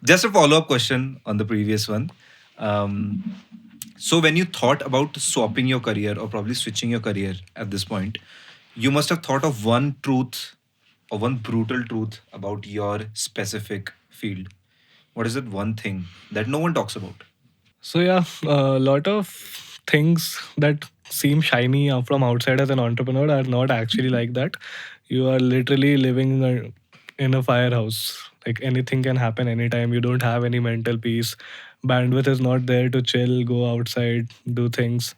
Just a follow-up question on the previous one. Um, so when you thought about swapping your career or probably switching your career at this point, you must have thought of one truth or one brutal truth about your specific field. What is that one thing that no one talks about? So yeah, a lot of things that seem shiny from outside as an entrepreneur are not actually like that. You are literally living in a firehouse. Like anything can happen anytime. You don't have any mental peace. Bandwidth is not there to chill, go outside, do things.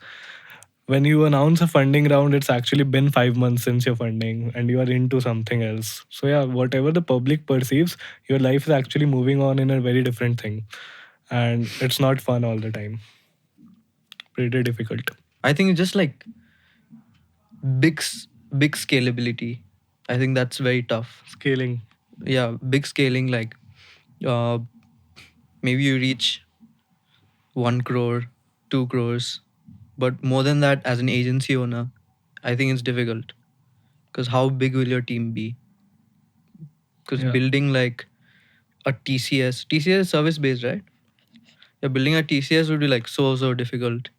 When you announce a funding round, it's actually been 5 months since your funding and you are into something else. So yeah, whatever the public perceives, your life is actually moving on in a very different thing. And it's not fun all the time. Pretty difficult. I think just like big big scalability. I think that's very tough. Scaling. Yeah, big scaling, like uh, maybe you reach 1 crore, 2 crores, but more than that, as an agency owner, I think it's difficult. Because how big will your team be? Because Yeah. building like a TCS is service based, right? Yeah, building a TCS would be like so difficult.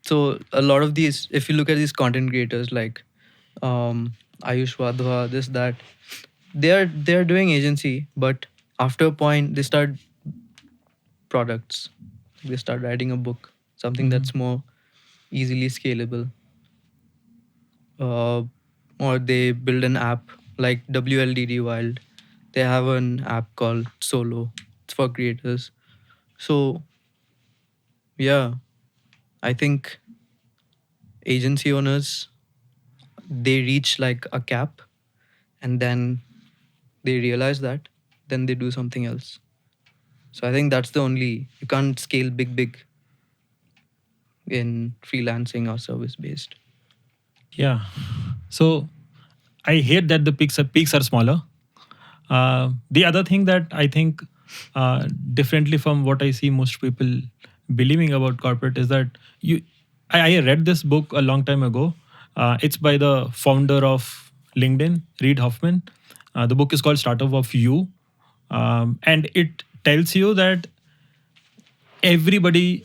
So a lot of these, if you look at these content creators like Ayush Wadhwa, this that, they're doing agency, but after a point they start products. They start writing a book, something that's more easily scalable. Or they build an app like WLDD Wild. They have an app called Solo. It's for creators. So yeah, I think agency owners, they reach like a cap, and then they realize that, then they do something else. So I think that's the only, you can't scale big in freelancing or service based. Yeah. So I hate that the peaks are smaller. The other thing that I think differently from what I see most people believing about corporate is that I read this book a long time ago. It's by the founder of LinkedIn, Reid Hoffman. The book is called Startup of You, and it tells you that everybody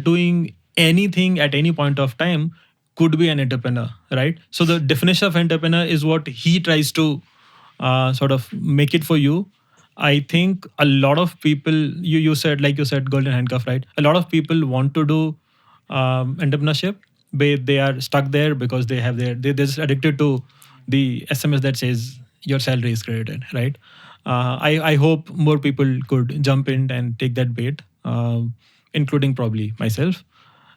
doing anything at any point of time could be an entrepreneur, right? So the definition of entrepreneur is what he tries to sort of make it for you. I think a lot of people, you said, like you said, golden handcuff, right? A lot of people want to do entrepreneurship, but they are stuck there because they have they're just addicted to the SMS that says your salary is credited, right? I hope more people could jump in and take that bait, including probably myself.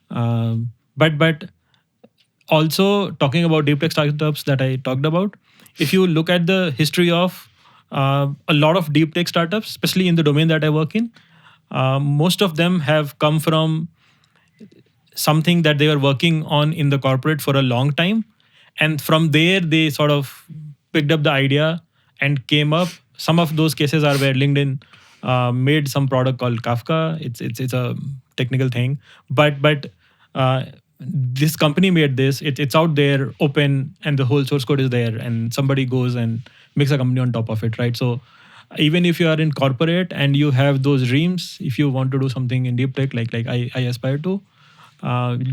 But also talking about deep tech startups that I talked about, if you look at the history of a lot of deep tech startups, especially in the domain that I work in, most of them have come from something that they were working on in the corporate for a long time, and from there they sort of picked up the idea and came up. Some of those cases are where LinkedIn made some product called Kafka. It's a technical thing, but this company made this. It's out there, open, and the whole source code is there. And somebody goes and makes a company on top of it, right? So even if you are in corporate and you have those dreams, if you want to do something in deep tech, like I aspire to,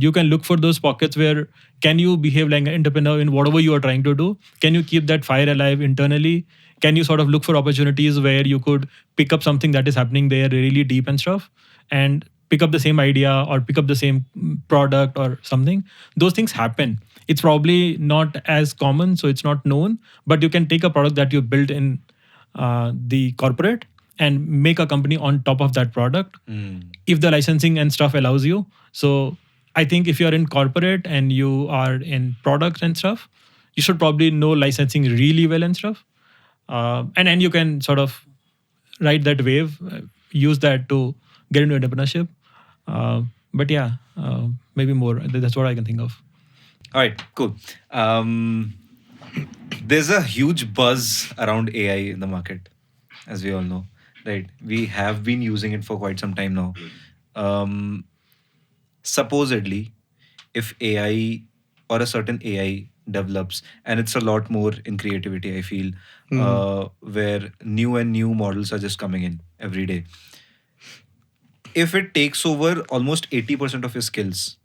you can look for those pockets where can you behave like an entrepreneur in whatever you are trying to do. Can you keep that fire alive internally? Can you sort of look for opportunities where you could pick up something that is happening there really deep and stuff, and pick up the same idea or pick up the same product or something? Those things happen. It's probably not as common, so it's not known, but you can take a product that you built in the corporate and make a company on top of that product if the licensing and stuff allows you. So I think if you're in corporate and you are in products and stuff, you should probably know licensing really well and stuff. And then you can sort of ride that wave, use that to get into entrepreneurship. But yeah, maybe more. That's what I can think of. All right, cool. There's a huge buzz around AI in the market, as we all know, right? We have been using it for quite some time now. Supposedly, if AI or a certain AI develops, and it's a lot more in creativity, I feel, where new and new models are just coming in every day. If it takes over almost 80% of your skills,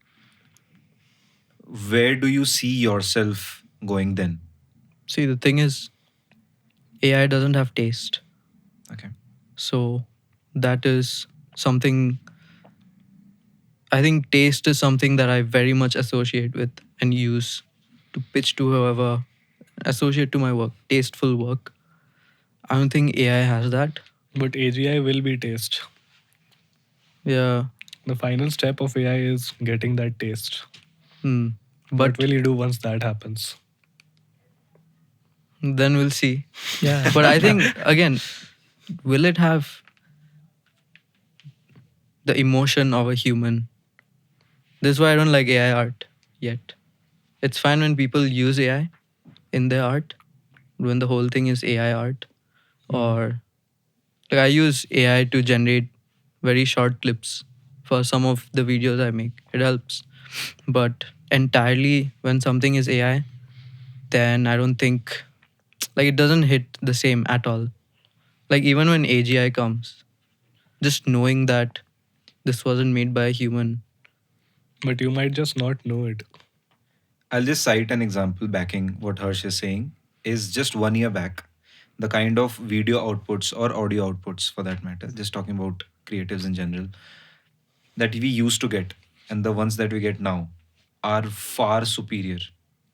where do you see yourself going then? See, the thing is, AI doesn't have taste. Okay. So that is something, I think taste is something that I very much associate with and use to pitch to whoever, associate to my work, tasteful work. I don't think AI has that. But AGI will be taste. Yeah. The final step of AI is getting that taste. But What will you do once that happens? then we'll see. Yeah. But I think, again, will it have the emotion of a human? This is why I don't like AI art yet. It's fine when people use AI in their art, when the whole thing is AI art. Or like I use AI to generate very short clips for some of the videos I make. It helps. But entirely when something is AI, then I don't think, like, it doesn't hit the same at all. Like even when AGI comes, just knowing that this wasn't made by a human. But you might just not know it. I'll just cite an example backing what Harsh is saying. Is just 1 year back, the kind of video outputs or audio outputs for that matter, just talking about creatives in general, that we used to get and the ones that we get now are far superior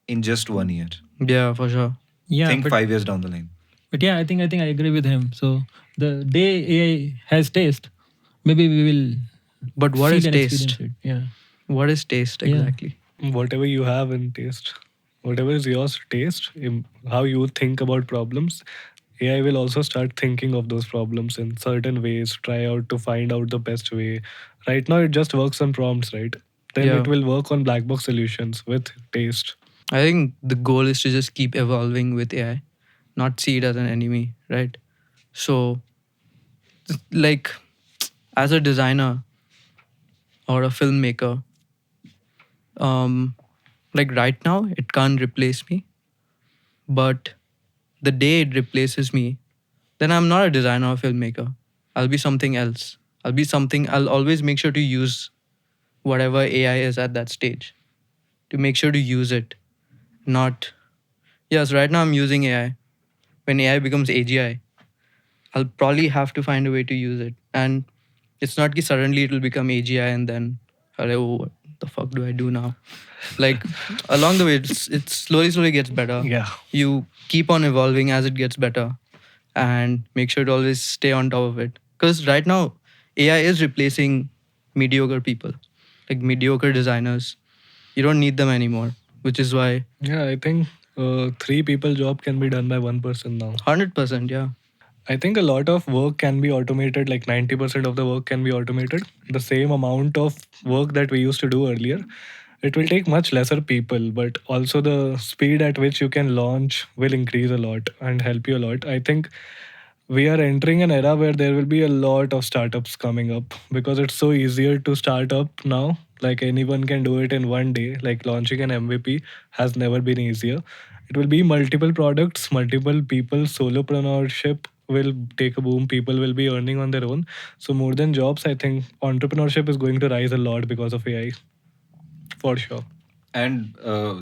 in just 1 year. Yeah, for sure. Yeah. Think but 5 years down the line. But yeah, I think I agree with him. So the day AI has taste, maybe we will. But what feel is and taste? experience it. Yeah. What is taste Yeah. exactly? Whatever you have in taste, whatever is yours taste, how you think about problems, AI will also start thinking of those problems in certain ways, try out to find out the best way. Right now, it just works on prompts, right? Then Yeah. it will work on black box solutions with taste. I think the goal is to just keep evolving with AI, not see it as an enemy, right? So, like, as a designer or a filmmaker, like right now, it can't replace me. But the day it replaces me, then I'm not a designer or filmmaker. I'll be something else. I'll always make sure to use whatever AI is at that stage. to make sure to use it. Not, yes, right now I'm using AI. When AI becomes AGI, I'll probably have to find a way to use it. And it's not that suddenly it will become AGI and then, oh, what the fuck do I do now? Like along the way, it slowly gets better. Yeah. You keep on evolving as it gets better, and make sure to always stay on top of it. Because right now, AI is replacing mediocre people, like mediocre designers. You don't need them anymore, which is why Yeah, I think 3 people job can be done by 1 person now. 100%, yeah. I think a lot of work can be automated, like 90% of the work can be automated. The same amount of work that we used to do earlier. It will take much lesser people, but also the speed at which you can launch will increase a lot and help you a lot. I think we are entering an era where there will be a lot of startups coming up because it's so easier to start up now. Like anyone can do it in one day. Like launching an MVP has never been easier. It will be multiple products, multiple people. Solopreneurship will take a boom. People will be earning on their own. So more than jobs, I think entrepreneurship is going to rise a lot because of AI, for sure. And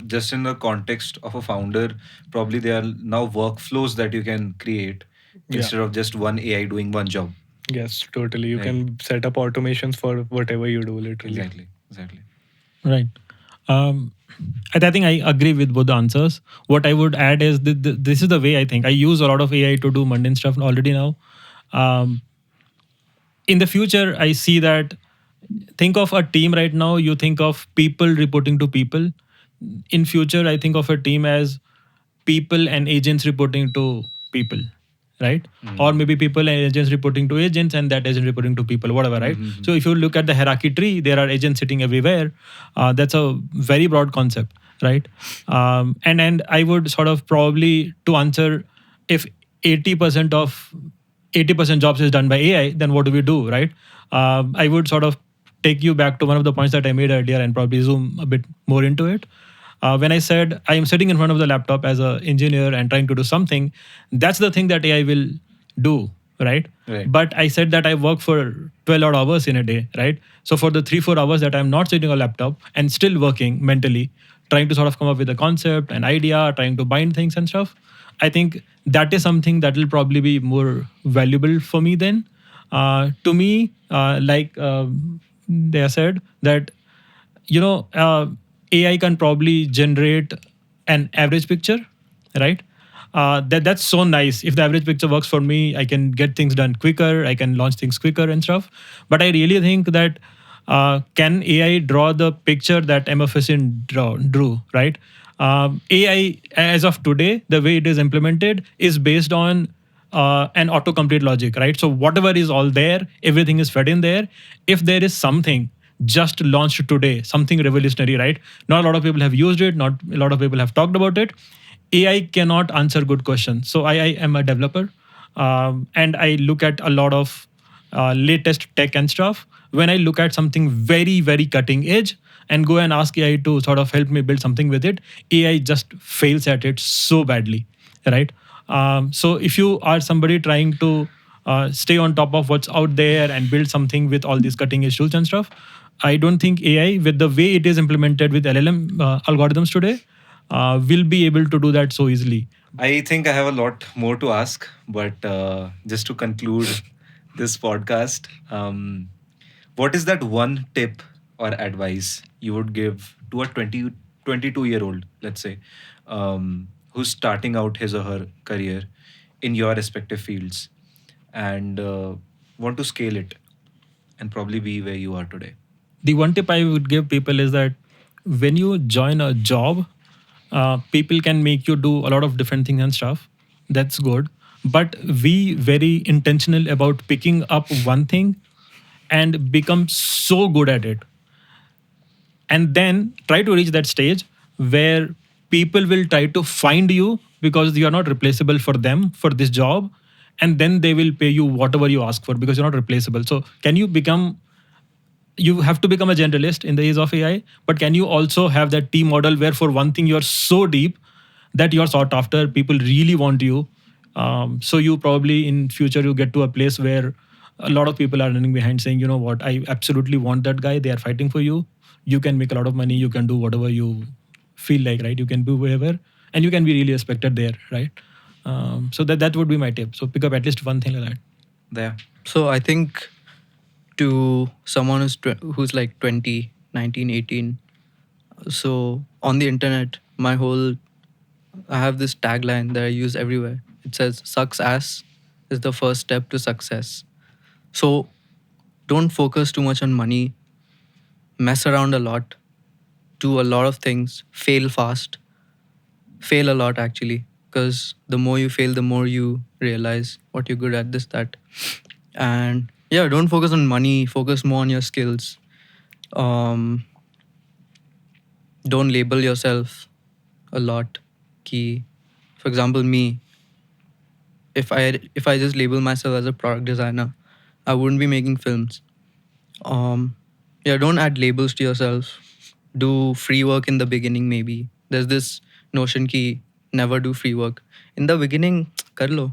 just in the context of a founder, probably there are now workflows that you can create Yeah. instead of just one AI doing one job. Yes, totally. You Right. can set up automations for whatever you do, literally. Exactly. Right. Um, I think I agree with both the answers. What I would add is this is the way I think. I use a lot of AI to do mundane stuff already now. Um, in the future, I see that, think of a team right now, you think of people reporting to people. In future, I think of a team as people and agents reporting to people, right? Or maybe people and agents reporting to agents, and that agent reporting to people, whatever, right? So if you look at the hierarchy tree, there are agents sitting everywhere. That's a very broad concept, right? And I would sort of probably, to answer, if 80% of 80% jobs is done by AI, then what do we do, right? I would sort of take you back to one of the points that I made earlier and probably zoom a bit more into it. When I said I am sitting in front of the laptop as an engineer and trying to do something, that's the thing that AI will do, right? Right. But I said that I work for 12 odd hours in a day, right? So for the 3-4 hours that I'm not sitting on a laptop and still working mentally, trying to sort of come up with a concept, an idea, trying to bind things and stuff, I think that is something that will probably be more valuable for me then. To me, they said that, AI can probably generate an average picture, right? That's so nice. If the average picture works for me, I can get things done quicker. I can launch things quicker and stuff. But I really think that, can AI draw the picture that MFSN drew, right? AI, as of today, the way it is implemented is based on an autocomplete logic, right? So whatever is all there, everything is fed in there. If there is something just launched today, something revolutionary, right? Not a lot of people have used it, not a lot of people have talked about it. AI cannot answer good questions. So I am a developer, and I look at a lot of latest tech and stuff. When I look at something very, very cutting edge and go and ask AI to sort of help me build something with it, AI just fails at it so badly, right? So if you are somebody trying to stay on top of what's out there and build something with all these cutting edge tools and stuff, I don't think AI, with the way it is implemented with LLM algorithms today, will be able to do that so easily. I think I have a lot more to ask, but just to conclude this podcast, what is that one tip or advice you would give to a 22-year-old, let's say, who's starting out his or her career in your respective fields and want to scale it and probably be where you are today? The one tip I would give people is that when you join a job, people can make you do a lot of different things and stuff. That's good. But be very intentional about picking up one thing and become so good at it. And then try to reach that stage where people will try to find you because you are not replaceable for them for this job. And then they will pay you whatever you ask for because you're not replaceable. So can you have to become a generalist in the age of AI, but can you also have that team model where for one thing you're so deep that you're sought after, people really want you. So you probably in future you get to a place where a lot of people are running behind saying, you know what, I absolutely want that guy. They are fighting for you. You can make a lot of money. You can do whatever you feel like, right? You can do whatever, and you can be really respected there, right? So that would be my tip. So pick up at least one thing like that. There. So I think to someone who's like 20, 19, 18. So on the internet, I have this tagline that I use everywhere. It says, "Sucks ass is the first step to success." So don't focus too much on money, mess around a lot, do a lot of things, fail fast, fail a lot actually, because the more you fail, the more you realize what you're good at, this, that. And yeah, don't focus on money, focus more on your skills. Um, don't label yourself a lot. Key, for example, me, if I just label myself as a product designer, I wouldn't be making films. Yeah, don't add labels to yourself. Do free work in the beginning, maybe. There's this notion ki never do free work. In the beginning, kar lo,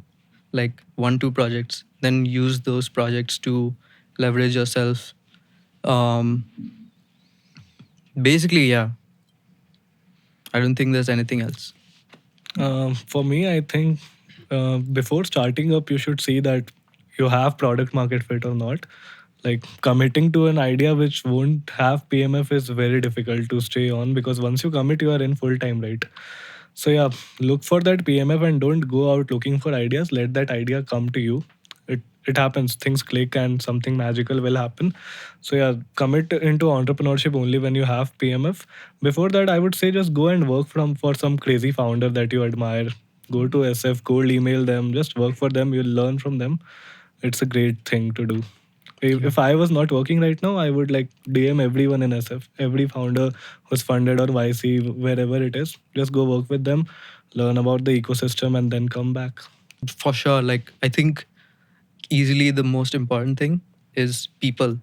like 1-2 projects. Then use those projects to leverage yourself. Um, Basically, yeah. I don't think there's anything else. For me, I think before starting up, you should see that you have product market fit or not. Like committing to an idea which won't have PMF is very difficult to stay on, because once you commit, you are in full time, right? So yeah, look for that PMF and don't go out looking for ideas. Let that idea come to you. It happens. Things click and something magical will happen. So yeah, commit into entrepreneurship only when you have PMF. Before that, I would say just go and work for some crazy founder that you admire. Go to SF, cold email them, just work for them. You'll learn from them. It's a great thing to do. If I was not working right now, I would like DM everyone in SF, every founder who's funded or YC, wherever it is. Just go work with them, learn about the ecosystem, and then come back. For sure. Like, I think easily the most important thing is people,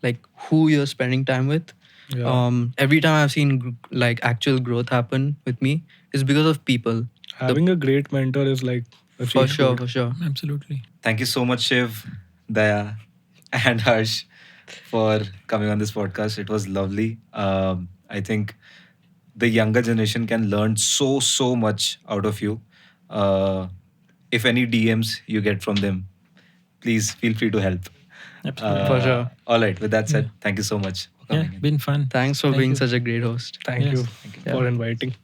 like who you're spending time with. Yeah. Every time I've seen like actual growth happen with me is because of people. Having a great mentor is like a For cheat sure, code. for sure. Absolutely. Thank you so much, Shiv, Daya, and Harsh for coming on this podcast. It was lovely. I think the younger generation can learn so much out of you. Uh, if any DMs you get from them, please feel free to help. Absolutely. For sure. All right. With that said, Yeah. thank you so much for Yeah, coming in. been fun. Thanks for Thank being you. such a great host. Thank Yes. you Thank you. Yeah. for inviting.